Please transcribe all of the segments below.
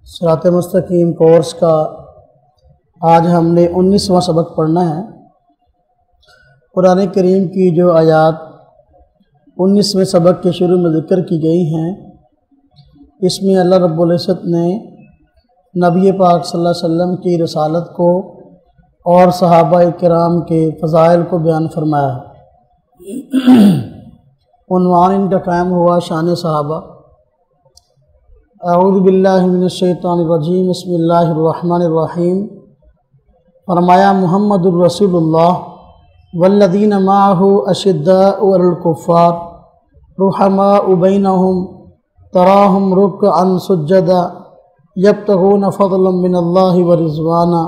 صراط مستقیم کورس کا آج ہم نے 19واں سبق پڑھنا ہے۔ قرآن کریم کی جو آیات 19ویں سبق کے شروع میں ذکر کی گئی ہیں، اس میں اللہ رب العزت نے نبی پاک صلی اللہ علیہ وسلم کی رسالت کو اور صحابہ کرام کے فضائل کو بیان فرمایا ہے۔ عنوان ان کا قائم ہوا شان صحابہ۔ اعوذ باللہ من الشیطان الرجیم، بسم اللہ الرحمن الرحیم۔ فرمایا محمد الرسول اللہ والذین معہ اشداء علی الکفار رحماء بینہم تراہم رکعا سجدا یبتغون فضلا من اللہ ورضوانا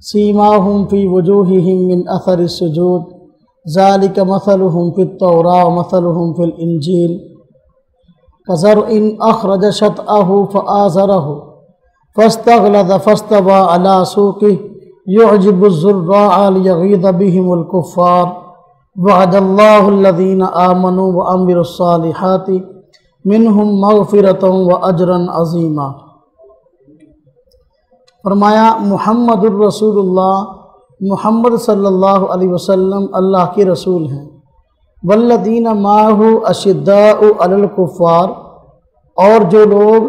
سیماہم فی وجوہہم من اثر السجود ذالک مثلہم فی التوراۃ ومثلہم فی الانجیل كزرع أخرج شطأه فآزره فاستغلظ فاستوى على سوقه يعجب الزراع ليغيظ بهم الكفار وعد الله الذين آمنوا وعملوا الصالحات منهم مغفرة وأجرا عظيما۔ فرمایا محمد الرسول اللہ، محمد صلی اللہ علیہ وسلم اللہ کے رسول ہیں۔ والذین معہ اشداء علی الکفار، اور جو لوگ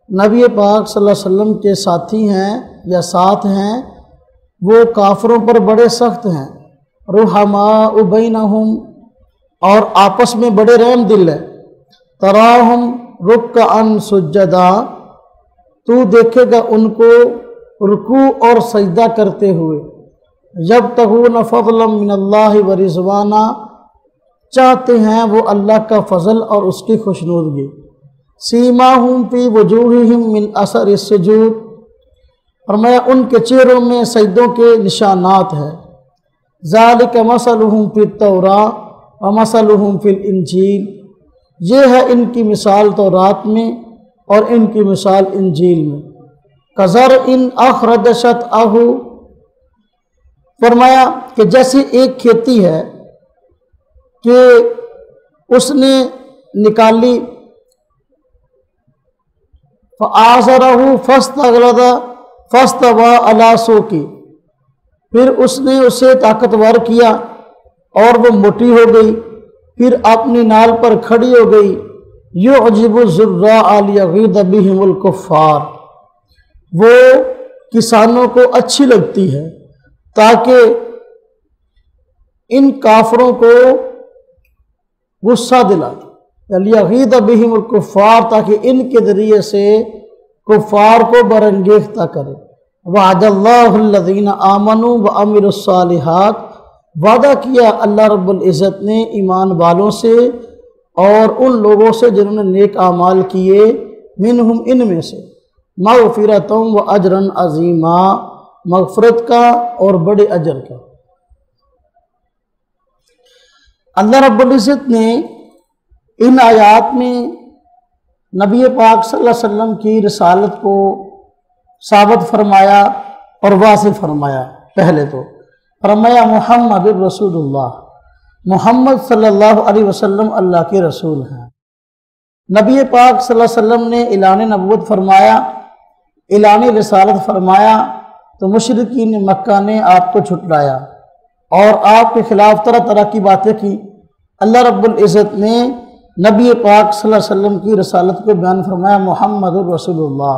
نبی پاک صلی اللہ علیہ وسلم کے ساتھی ہیں یا ساتھ ہیں وہ کافروں پر بڑے سخت ہیں۔ رحماء بینہم، اور آپس میں بڑے رحم دل ہیں۔ تراہم رکعا سجدا، تو دیکھے گا ان کو رکوع اور سجدہ کرتے ہوئے۔ یبتغون فضلا من اللہ ورضوانا، چاہتے ہیں وہ اللہ کا فضل اور اس کی خوشنودگی۔ سیماہم فی وجوہہم من اثر السجود، فرمایا ان کے چہروں میں سجدوں کے نشانات ہیں۔ ذالک مثلہم فی التوراۃ ومثلہم فی الانجیل، یہ ہے ان کی مثال تورات میں اور ان کی مثال انجیل میں۔ کزرع اخرج شطأہ، فرمایا کہ جیسے ایک کھیتی ہے کہ اس نے نکالی، فآزرہ فاستغلظ فاستوى علی سوقہ، پھر اس نے اسے طاقتور کیا اور وہ موٹی ہو گئی، پھر اپنی نال پر کھڑی ہو گئی۔ یعجب الزراع لیغیظ بہم الکفار، وہ کسانوں کو اچھی لگتی ہے تاکہ ان کافروں کو غصہ دلائے، لیغیظ بہم الکفار، تاکہ ان کے ذریعے سے کفار کو برانگیختہ کرے۔ وعد اللہ الذین آمنوا وعملوا الصالحات، وعدہ کیا اللہ رب العزت نے ایمان والوں سے اور ان لوگوں سے جنہوں نے نیک اعمال کیے، منہم ان میں سے، مغفرۃ واجرا عظیما، مغفرت کا اور بڑے اجر کا۔ اللہ رب العزت نے ان آیات میں نبی پاک صلی اللہ علیہ وسلم کی رسالت کو ثابت فرمایا اور واضح فرمایا۔ پہلے تو فرمایا محمد الرسول اللہ، محمد صلی اللہ علیہ وسلم اللہ کے رسول ہیں۔ نبی پاک صلی اللہ علیہ وسلم نے اعلان نبوت فرمایا، اعلان رسالت فرمایا تو مشرکین مکہ نے آپ کو جھٹلایا اور آپ کے خلاف طرح طرح کی باتیں کی۔ اللہ رب العزت نے نبی پاک صلی اللہ علیہ وسلم کی رسالت کو بیان فرمایا محمد الرسول اللہ،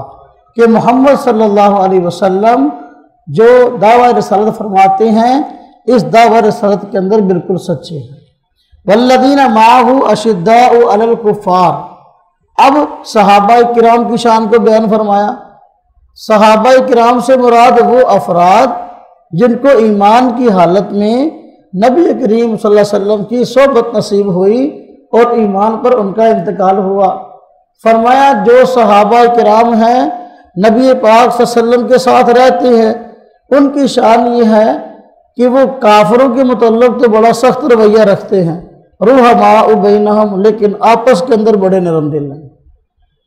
کہ محمد صلی اللہ علیہ وسلم جو دعویٰ رسالت فرماتے ہیں اس دعویٰ رسالت کے اندر بالکل سچے ہیں۔ والذین معہ اشداء علی الکفار، اب صحابہ کرام کی شان کو بیان فرمایا۔ صحابہ کرام سے مراد وہ افراد جن کو ایمان کی حالت میں نبی کریم صلی اللہ علیہ وسلم کی صحبت نصیب ہوئی اور ایمان پر ان کا انتقال ہوا۔ فرمایا جو صحابہ کرام ہیں نبی پاک صلی اللہ علیہ وسلم کے ساتھ رہتے ہیں، ان کی شان یہ ہے کہ وہ کافروں کے متعلق تو بڑا سخت رویہ رکھتے ہیں، رحماء بینہم، لیکن آپس کے اندر بڑے نرم دل ہیں،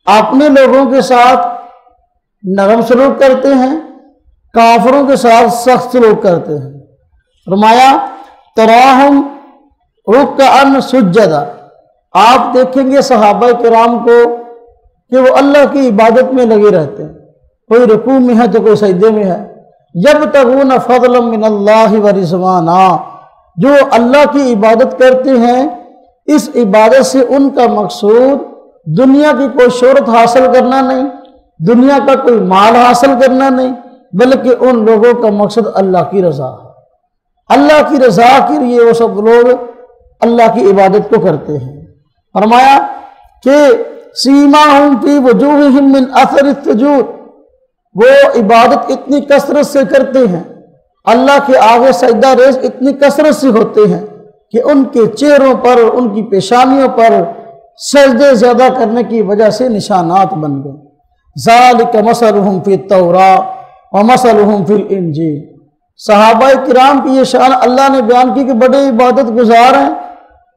اپنے لوگوں کے ساتھ نرم سلوک کرتے ہیں، کافروں کے ساتھ سخت سلوک کرتے ہیں۔ فرمایا تراہم رکعا سجدا، آپ دیکھیں گے صحابہ کرام کو کہ وہ اللہ کی عبادت میں لگے رہتے ہیں، کوئی رکوع میں ہے تو کوئی سجدے میں ہے۔ یبتغون فضلا من اللہ و رضوانا، جو اللہ کی عبادت کرتے ہیں اس عبادت سے ان کا مقصود دنیا کی کوئی شہرت حاصل کرنا نہیں، دنیا کا کوئی مال حاصل کرنا نہیں، بلکہ ان لوگوں کا مقصد اللہ کی رضا ہے۔ اللہ کی رضا کے لیے وہ سب لوگ اللہ کی عبادت کو کرتے ہیں۔ فرمایا کہ سیماہم فی وجوہہم من اثر السجود، وہ عبادت اتنی کثرت سے کرتے ہیں، اللہ کے آگے سجدہ ریز اتنی کثرت سے ہوتے ہیں کہ ان کے چہروں پر، ان کی پیشانیوں پر سجدے زیادہ کرنے کی وجہ سے نشانات بن گئے۔ ذالک مثلہم فی التوراۃ ومثلہم فی الانجیل، صحابہ کرام کی یہ شان اللہ نے بیان کی کہ بڑے عبادت گزار ہیں،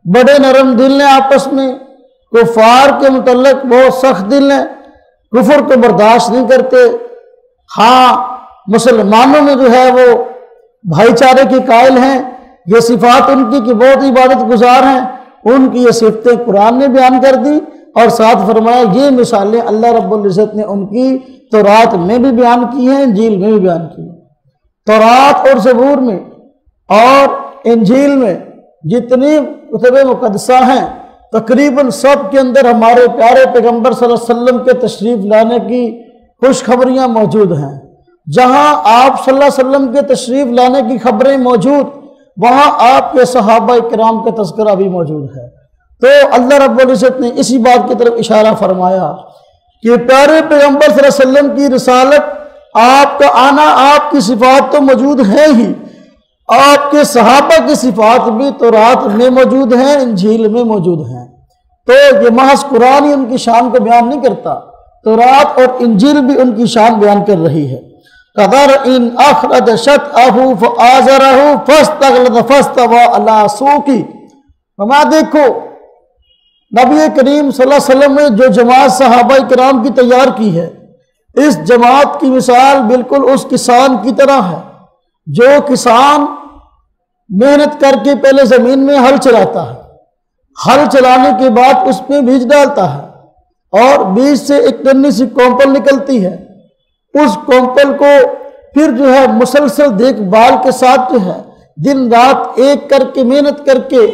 بڑے نرم دل ہیں، آپس میں کفار کے متعلق بہت سخت دل ہیں، کفر کو برداشت نہیں کرتے۔ ہاں مسلمانوں میں جو ہے وہ بھائی چارے کے قائل ہیں، یہ صفات ان کی کہ بہت عبادت گزار ہیں، ان کی یہ صفتیں قرآن نے بیان کر دی، اور ساتھ فرمایا یہ مثالیں اللہ رب العزت نے ان کی تورات میں بھی بیان کی ہیں، انجیل میں بھی بیان کی ہیں۔ تورات اور زبور میں اور انجیل میں جتنی کتب مقدسہ ہیں تقریباً سب کے اندر ہمارے پیارے پیغمبر صلی اللہ علیہ وسلم کے تشریف لانے کی خوشخبریاں موجود ہیں۔ جہاں آپ صلی اللہ علیہ وسلم کے تشریف لانے کی خبریں موجود، وہاں آپ کے صحابہ کرام کا تذکرہ بھی موجود ہے۔ تو اللہ رب العزت نے اسی بات کی طرف اشارہ فرمایا کہ پیارے پیغمبر صلی اللہ علیہ وسلم کی رسالت، آپ کا آنا، آپ کی صفات تو موجود ہے ہی، آپ کے صحابہ کی صفات بھی تورات میں موجود ہیں، انجیل میں موجود ہیں۔ تو یہ محض قرآن ہی ان کی شان کو بیان نہیں کرتا، تورات اور انجیل بھی ان کی شان بیان کر رہی ہے۔ کَذَرْعٍ أَخْرَجَ شَطْأَهُ فَآزَرَهُ فَاسْتَغْلَظَ فَاسْتَوَىٰ عَلَىٰ سُوقِهِ۔ فرمایا دیکھو نبی کریم صلی اللہ علیہ وسلم نے جو جماعت صحابہ کرام کی تیار کی ہے، اس جماعت کی مثال بالکل اس کسان کی طرح ہے جو کسان محنت کر کے پہلے زمین میں ہل چلاتا ہے، ہل چلانے کے بعد اس میں بیج ڈالتا ہے اور بیج سے ایک ننھی سی کونپل نکلتی ہے، اس کونپل کو پھر جو ہے مسلسل دیکھ بھال کے ساتھ جو ہے دن رات ایک کر کے محنت کر کے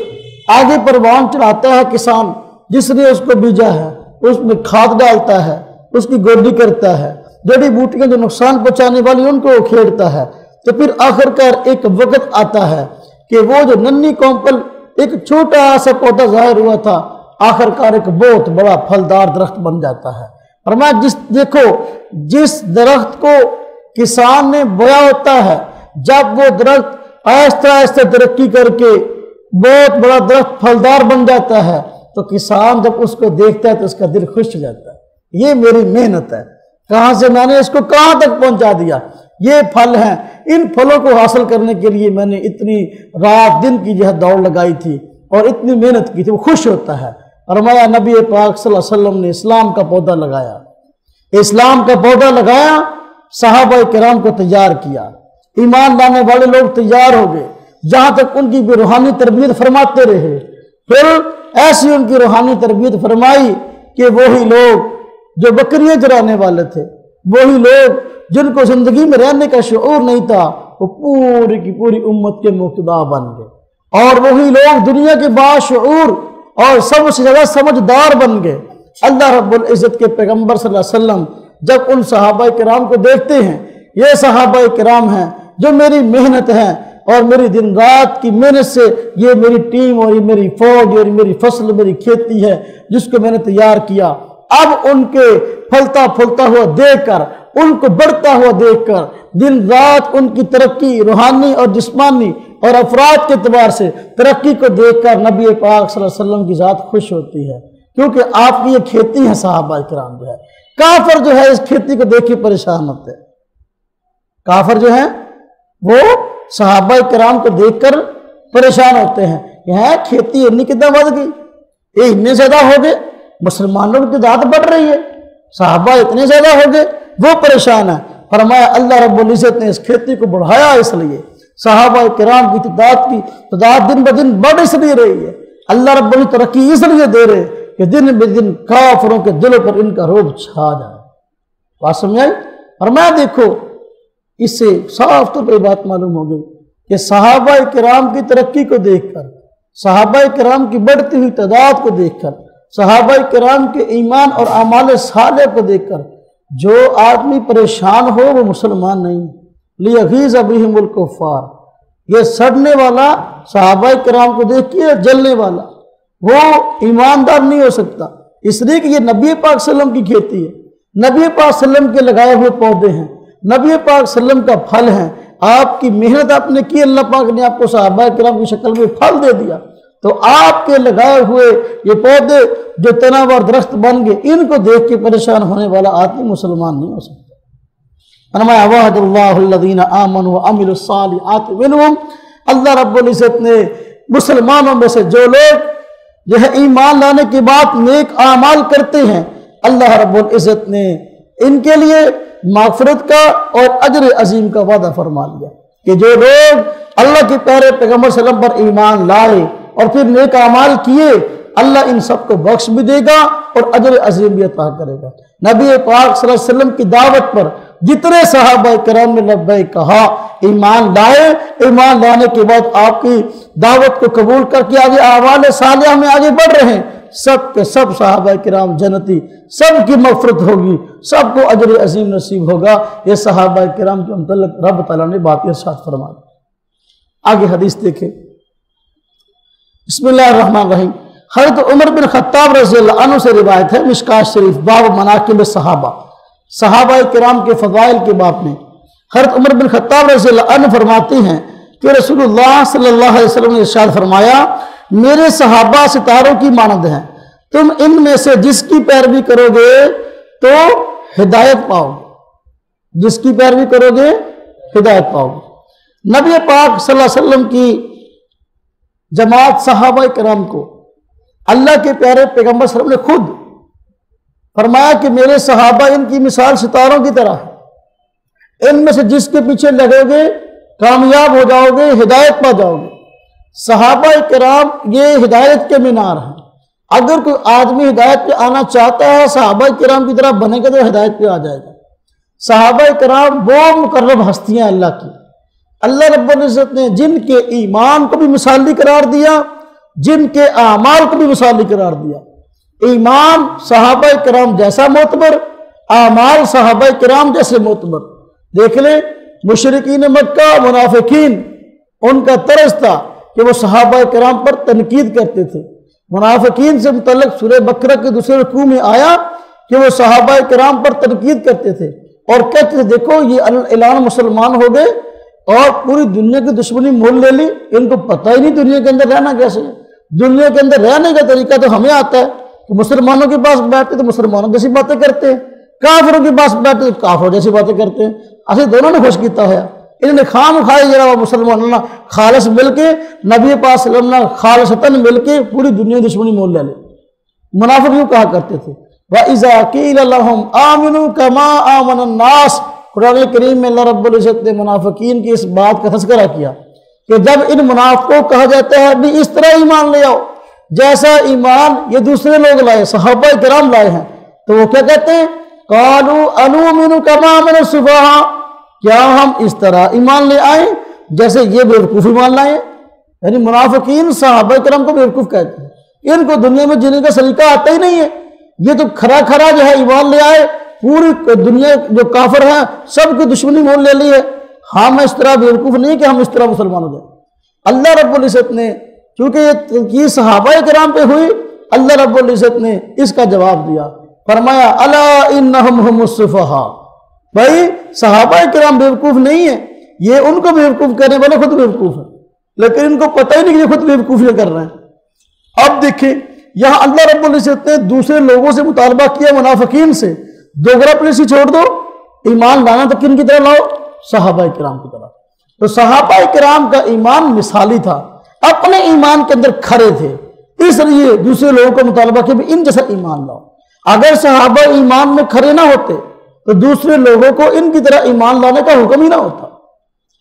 آگے پروان چڑھاتا ہے کسان جس نے اس کو بیجا ہے، اس میں کھاد ڈالتا ہے، اس کی گوڈی کرتا ہے، جڑی بوٹیاں جو نقصان پہنچانے والی ان کو کھیڑتا ہے، تو پھر آخر کار ایک وقت آتا ہے کہ وہ جو ننھی کونپل ایک چھوٹا سا پودا ظاہر ہوا تھا آخر کار ایک بہت بڑا پھلدار درخت بن جاتا ہے۔ فرمایا دیکھو جس درخت کو کسان نے بویا ہوتا ہے، جب وہ درخت آہستہ آہستہ ترقی کر کے بہت بڑا درخت پھلدار بن جاتا ہے تو کسان جب اس کو دیکھتا ہے تو اس کا دل خوش ہو جاتا ہے، یہ میری محنت ہے، کہاں سے میں نے اس کو کہاں تک پہنچا دیا، یہ پھل ہیں، ان پھلوں کو حاصل کرنے کے لیے میں نے اتنی رات دن کی جو ہے دوڑ لگائی تھی اور اتنی محنت کی تھی، وہ خوش ہوتا ہے۔ فرمایا نبی پاک صلی اللہ علیہ وسلم نے اسلام کا پودا لگایا، اسلام کا پودا لگایا، صحابہ کرام کو تیار کیا، ایمان لانے والے لوگ تیار ہو گئے، جہاں تک ان کی بھی روحانی تربیت فرماتے رہے، پھر ایسی ان کی روحانی تربیت فرمائی کہ وہی لوگ جو بکریاں چرانے والے تھے، وہی لوگ جن کو زندگی میں رہنے کا شعور نہیں تھا، وہ پوری کی پوری امت کے مقتدا بن گئے، اور وہی لوگ دنیا کے باشعور اور سب سے زیادہ سمجھدار بن گئے۔ اللہ رب العزت کے پیغمبر صلی اللہ علیہ وسلم جب ان صحابہ کرام کو دیکھتے ہیں، یہ صحابہ کرام ہیں جو میری محنت ہے اور میری دن رات کی محنت سے یہ میری ٹیم اور یہ میری فوج اور میری فصل میری کھیتی ہے جس کو میں نے تیار کیا، اب ان کے پھلتا پھولتا ہوا دیکھ کر، ان کو بڑھتا ہوا دیکھ کر، دن رات ان کی ترقی روحانی اور جسمانی اور افراد کے اعتبار سے ترقی کو دیکھ کر نبی پاک صلی اللہ علیہ وسلم کی ذات خوش ہوتی ہے، کیونکہ آپ کی یہ کھیتی ہے۔ صحابہ کرام جو ہے، کافر جو ہے اس کھیتی کو دیکھ کے پریشان ہوتے ہیں، کافر جو ہیں وہ صحابہ کرام کو دیکھ کر پریشان ہوتے ہیں، یہ کھیتی اتنی کتنا بڑھ گئی، یہ اتنے زیادہ ہو گئے، مسلمانوں کی تعداد بڑھ رہی ہے، صحابہ اتنے زیادہ ہو گئے، وہ پریشان ہیں۔ فرمایا اللہ رب العزت نے اس کھیتی کو بڑھایا، اس لیے صحابہ کرام کی تعداد دن بدن بڑھ اس لیے رہی ہے، اللہ رب العزت ترقی اس لیے دے رہے کہ دن بدن کافروں کے دلوں پر ان کا روب چھا جائے۔ بات سمجھ آئی؟ اور میں دیکھو اس سے صاف طور پہ بات معلوم ہو گئی کہ صحابہ کرام کی ترقی کو دیکھ کر، صحابہ کرام کی بڑھتی ہوئی تعداد کو دیکھ کر، صحابہ کرام کے ایمان اور اعمال صالح کو دیکھ کر جو آدمی پریشان ہو وہ مسلمان نہیں۔ لیغیظ بہم الکفار، یہ سڑنے والا صحابہ کرام کو دیکھ کے جلنے والا وہ ایماندار نہیں ہو سکتا، اس لیے کہ یہ نبی پاک صلی اللہ علیہ وسلم کی کھیتی ہے، نبی پاک صلی اللہ علیہ وسلم کے لگائے ہوئے پودے ہیں، نبی پاک صلی اللہ علیہ وسلم کا پھل ہیں، آپ کی محنت آپ نے کی، اللہ پاک نے آپ کو صحابہ کرام کی شکل میں پھل دے دیا، تو آپ کے لگائے ہوئے یہ پودے جو تناور درخت بن گئے، ان کو دیکھ کے پریشان ہونے والا آدمی مسلمان نہیں ہو سکتا۔ فرمایا وعد اللہ الذین آمنوا وعملوا الصالحات منہم، اللہ رب العزت نے مسلمانوں میں سے جو لوگ جو ہے ایمان لانے کے بعد نیک اعمال کرتے ہیں، اللہ رب العزت نے ان کے لیے مغفرت کا اور اجر عظیم کا وعدہ فرما لیا کہ جو لوگ اللہ کے پیارے پیغمبر صلی اللہ علیہ وسلم پر ایمان لائے اور پھر نیک اعمال کیے، اللہ ان سب کو بخش بھی دے گا اور اجر عظیم بھی عطا کرے گا۔ نبی پاک صلی اللہ علیہ وسلم کی دعوت پر جتنے صحابہ کرام نے لبیک کہا، ایمان لائے، ایمان لانے کے بعد آپ کی دعوت کو قبول کر کے آگے اعمال صالحہ میں آگے بڑھ رہے ہیں، سب کے سب صحابہ کرام جنتی، سب کی مغفرت ہوگی، سب کو اجر عظیم نصیب ہوگا۔ یہ صحابہ کرام کے متعلق رب تعالیٰ نے بات ارشاد فرمائی۔ آگے حدیث دیکھیں، بسم اللہ الرحمن الرحیم۔ حضرت عمر بن خطاب رضی اللہ عنہ سے روایت ہے، مشکاۃ شریف، باب مناقب صحابہ، صحابہ کرام کے فضائل کے باب میں حضرت عمر بن خطاب رضی اللہ عنہ فرماتے ہیں کہ رسول اللہ صلی اللہ علیہ وسلم نے ارشاد فرمایا، میرے صحابہ ستاروں کی مانند ہیں، تم ان میں سے جس کی پیروی کرو گے تو ہدایت پاؤ گے، جس کی پیروی کرو گے ہدایت پاؤ گے۔ نبی پاک صلی اللہ علیہ وسلم کی جماعت صحابہ کرام کو اللہ کے پیارے پیغمبر صلی اللہ علیہ وسلم نے خود فرمایا کہ میرے صحابہ ان کی مثال ستاروں کی طرح ہے، ان میں سے جس کے پیچھے لگو گے کامیاب ہو جاؤ گے، ہدایت پا جاؤ گے۔ صحابہ کرام یہ ہدایت کے مینار ہیں، اگر کوئی آدمی ہدایت پہ آنا چاہتا ہے صحابہ کرام کی طرح بنے گا تو ہدایت پہ آ جائے گا۔ صحابہ کرام وہ مقرب ہستیاں اللہ کی، اللہ رب العزت نے جن کے ایمان کو بھی مثالی قرار دیا، جن کے اعمال کو بھی مثالی قرار دیا۔ ایمان صحابہ کرام جیسا معتبر، اعمال صحابہ کرام جیسے معتبر۔ دیکھ لیں مشرکین مکہ، منافقین، ان کا طرز تھا کہ وہ صحابہ کرام پر تنقید کرتے تھے۔ منافقین سے متعلق سورہ بقرہ کے دوسرے رکوع میں آیا کہ وہ صحابہ کرام پر تنقید کرتے تھے اور کہتے تھے دیکھو یہ اعلان مسلمان ہو گئے اور پوری دنیا کی دشمنی مول لے لی، ان کو پتہ ہی نہیں دنیا کے اندر رہنا کیسے ہے، دنیا کے اندر رہنے کا طریقہ تو ہمیں آتا ہے کہ مسلمانوں کے پاس بیٹھتے تو مسلمانوں جیسی باتیں کرتے ہیں، کافروں کے پاس بیٹھتے تو کافروں جیسی باتیں کرتے ہیں۔ ایسے دونوں نے خوش کیتا ہے، انہوں نے خام کھائے جرا وہ مسلمانوں خالص مل کے نبی پاک صلی اللہ علیہ وسلم خالصتاً مل کے پوری دنیا دشمنی مول لے لے۔ منافق یوں کہا کرتے تھے وَإِذَا قِيلَ لَهُمْ آمِنُوا كَمَا آمَنَ النَّاسِ، قرآن کریم میں اللہ رب العزت نے منافقین کی اس بات کا تذکرہ کیا کہ جب ان منافقوں کہا جاتا ہے بھی اس طرح ایمان لے آؤ جیسا ایمان یہ دوسرے لوگ لائے، صحابہ کرام لائے ہیں، تو وہ کیا کہتے ہیں قَالُوا أَنُؤْمِنُ كَمَا آمَنَ السُّفَهَاءُ، کیا ہم اس طرح ایمان لے آئیں جیسے یہ بیوقوف ایمان لائے؟ یعنی منافقین صحابہ کرام کو بیوقوف کہتے ہیں، ان کو دنیا میں جینے کا سلیقہ آتا ہی نہیں ہے، یہ تو کھرا کھرا جو ہے ایمان لے آئے، پوری دنیا جو کافر ہیں سب کی دشمنی مول لے لی ہے، ہم اس طرح بیوقوف نہیں کہ ہم اس طرح مسلمان ہو جائیں۔ اللہ رب العزت نے چونکہ یہ تنقید صحابہ کرام پہ ہوئی، اللہ رب العزت نے اس کا جواب دیا، فرمایا الا انہم ہم السفہاء، بھائی صحابہ کرام بیوقوف نہیں ہیں، یہ ان کو بیوقوف کرنے والے خود بیوقوف ہیں، لیکن ان کو پتہ ہی نہیں کہ یہ خود بیوقوفیاں کر رہے ہیں۔ اب دیکھیں یہاں اللہ رب العزت نے دوسرے لوگوں سے مطالبہ کیا، منافقین سے، دوغرا پلیسی چھوڑ دو، ایمان لانا تو کن کی طرح لاؤ؟ صحابہ کرام کی طرح۔ تو صحابہ کرام کا ایمان مثالی تھا، اپنے ایمان کے اندر کھڑے تھے، اس لیے دوسرے لوگوں کو مطالبہ کیا بھی ان جیسا ایمان لاؤ۔ اگر صحابہ ایمان میں کھڑے نہ ہوتے تو دوسرے لوگوں کو ان کی طرح ایمان لانے کا حکم ہی نہ ہوتا۔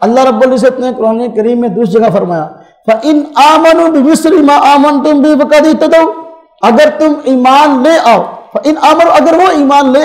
اللہ رب العزت نے قرآن کریم میں دوسری جگہ فرمایا فَإِنْ آمَنُوا بِمِثْلِ مَا آمَنْتُمْ بِهِ فَقَدِ اهْتَدَوْا، اگر تم ایمان لے آؤ، فَإِنْ آمَنُوا، اگر وہ ایمان لے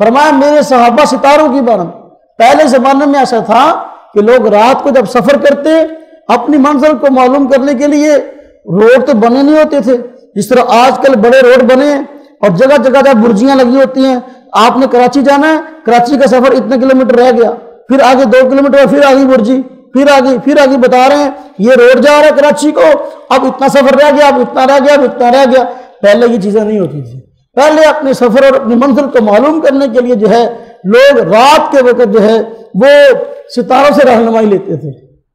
فرمایا میرے صحابہ ستاروں کی مانند. پہلے زمانے میں ایسا تھا کہ لوگ رات کو جب سفر کرتے اپنی منزل کو معلوم کرنے کے لیے روڈ تو بنے نہیں ہوتے تھے جس طرح آج کل بڑے روڈ بنے ہیں اور جگہ جگہ جب برجیاں لگی ہوتی ہیں. آپ نے کراچی جانا ہے, کراچی کا سفر اتنے کلومیٹر رہ گیا, پھر آگے 2 کلومیٹر پھر آگے برجی, پھر آگے بتا رہے ہیں یہ روڈ جا رہا ہے کراچی کو, اب اتنا سفر رہ گیا, اب اتنا رہ گیا, اب اتنا رہ گیا. پہلے یہ چیزیں نہیں ہوتی تھی. پہلے اپنے سفر اور اپنی منزل کو معلوم کرنے کے لیے جو ہے لوگ رات کے وقت جو ہے وہ ستاروں سے رہنمائی لیتے تھے.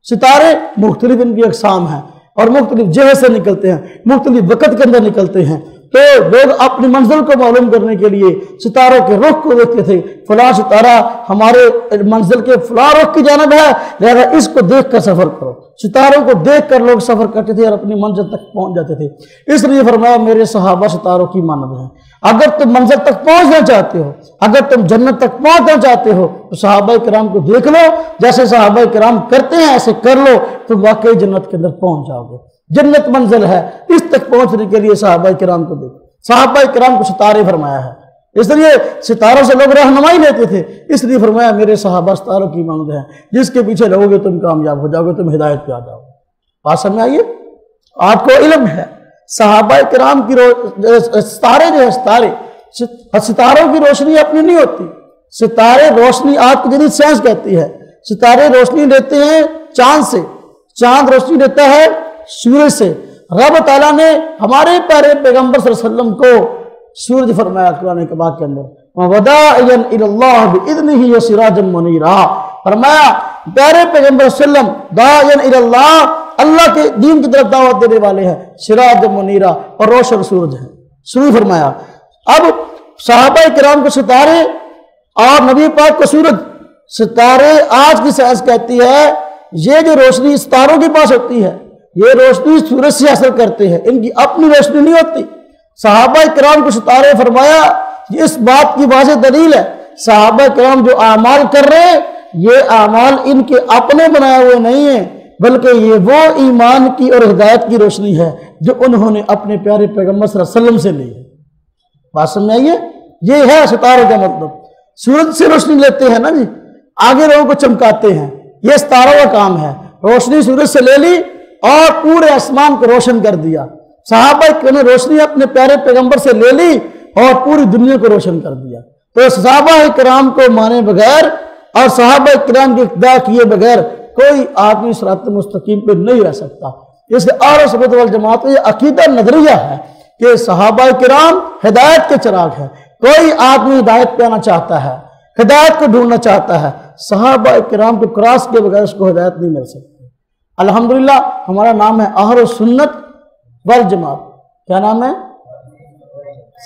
ستارے مختلف ان کی اقسام ہیں اور مختلف جہت سے نکلتے ہیں, مختلف وقت کے اندر نکلتے ہیں. تو لوگ اپنی منزل کو معلوم کرنے کے لیے ستاروں کے رخ کو دیکھتے تھے. فلاں ستارہ ہمارے منزل کے فلاں رخ کی جانب ہے, لہذا اس کو دیکھ کر سفر کرو. ستاروں کو دیکھ کر لوگ سفر کرتے تھے اور اپنی منزل تک پہنچ جاتے تھے. اس لیے فرمایا میرے صحابہ ستاروں کی مانند ہیں. اگر تم منزل تک پہنچنا چاہتے ہو, اگر تم جنت تک پہنچنا چاہتے ہو تو صحابہ کرام کو دیکھ لو, جیسے صحابہ کرام کرتے ہیں ایسے کر لو, تم واقعی جنت کے اندر پہنچ جاؤ گے. جنت منزل ہے, اس تک پہنچنے کے لیے صحابہ کرام کو دیکھو. صحابہ کرام کو ستارے فرمایا ہے, اس لیے ستاروں سے لوگ رہنمائی لیتے تھے. اس لیے فرمایا میرے صحابہ ستاروں کی مانند ہیں, جس کے پیچھے رہو گے تم کامیاب ہو جاؤ گے, تم ہدایت پہ آ جاؤ گے. بات سمجھ آئیے؟ آپ کو علم ہے صحابہ کرام کی ستارے جو ہے ستاروں کی روشنی اپنی نہیں ہوتی. ستارے روشنی آپ کی جدید سائنس کہتی ہے ستارے روشنی لیتے ہیں چاند سے, چاند روشنی لیتا ہے سورج سے. رب تعالیٰ نے ہمارے پیارے پیغمبر صلی اللہ علیہ وسلم کو سورج فرمایا قرآن پاک کے اندر, وَدَاعِيًا إِلَى اللَّهِ بِإِذْنِهِ وَسِرَاجًا مُنِيرًا. فرمایا پیارے پیغمبر صلی اللہ علیہ وسلم داعِيًا إِلَى اللَّهِ, اللہ کے دین کی طرف دعوت دینے والے ہیں, سراجًا منیرا, اور روشن سورج ہیں. سورج فرمایا. اب صحابہ کرام کو ستارے اور نبی پاک کو سورج. ستارے آج کی سائنس کہتی ہے یہ جو روشنی ستاروں کے پاس ہوتی ہے یہ روشنی سورج سے حاصل کرتے ہیں, ان کی اپنی روشنی نہیں ہوتی. صحابہ کرام کو ستارے فرمایا اس بات کی واضح دلیل ہے صحابہ کرام جو اعمال کر رہے ہیں یہ اعمال ان کے اپنے بنائے ہوئے نہیں ہیں, بلکہ یہ وہ ایمان کی اور ہدایت کی روشنی ہے جو انہوں نے اپنے پیارے پیغمبر صلی اللہ علیہ وسلم سے لی ہے. بات سمجھ آئیے؟ یہ ہے ستاروں کا مطلب. سورج سے روشنی لیتے ہیں نا جی, آگے لوگوں کو چمکاتے ہیں, یہ ستاروں کا کام ہے. روشنی سورج سے لے لی اور پورے آسمان کو روشن کر دیا. صحابہ نے روشنی اپنے پیارے پیغمبر سے لے لی اور پوری دنیا کو روشن کر دیا. تو صحابہ کرام کو مانے بغیر اور صحابہ کرام کی اقتداء کیے بغیر کوئی آدمی صراط مستقیم پہ نہیں رہ سکتا. اس لیے اہل سنت والجماعت یہ عقیدہ نظریہ ہے کہ صحابہ کرام ہدایت کے چراغ ہیں. کوئی آدمی ہدایت پہ آنا چاہتا ہے, ہدایت کو ڈھونڈنا چاہتا ہے, صحابہ کرام کو کراس کے بغیر اس کو ہدایت نہیں مل سکتی. الحمدللہ ہمارا نام ہے اہل سنت والجماعت. کیا نام ہے؟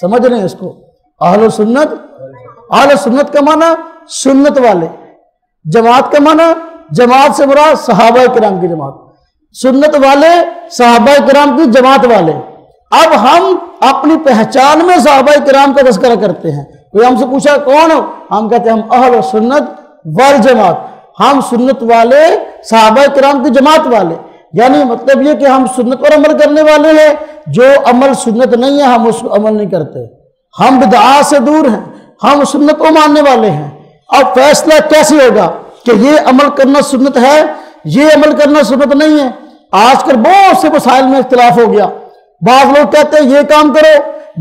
سمجھ رہے ہیں اس کو؟ اہل سنت. اہل سنت کا معنی سنت والے, جماعت کا معنی جماعت سے مراد صحابہ کرام کی جماعت, سنت والے صحابہ کرام کی جماعت والے. اب ہم اپنی پہچان میں صحابہ کرام کا تذکرہ کرتے ہیں. کوئی ہم سے پوچھا کون ہو, ہم کہتے ہیں ہم اہل سنت والجماعت, ہم سنت والے صحابہ کرام کی جماعت والے. یعنی مطلب یہ کہ ہم سنت پر عمل کرنے والے ہیں, جو عمل سنت نہیں ہے ہم اس کو عمل نہیں کرتے. ہم بدعات سے دور ہیں, ہم سنت کو ماننے والے ہیں. اب فیصلہ کیسے ہوگا کہ یہ عمل کرنا سنت ہے, یہ عمل کرنا سنت نہیں ہے؟ آج کل بہت سے مسائل میں اختلاف ہو گیا. بعض لوگ کہتے ہیں یہ کام کرو,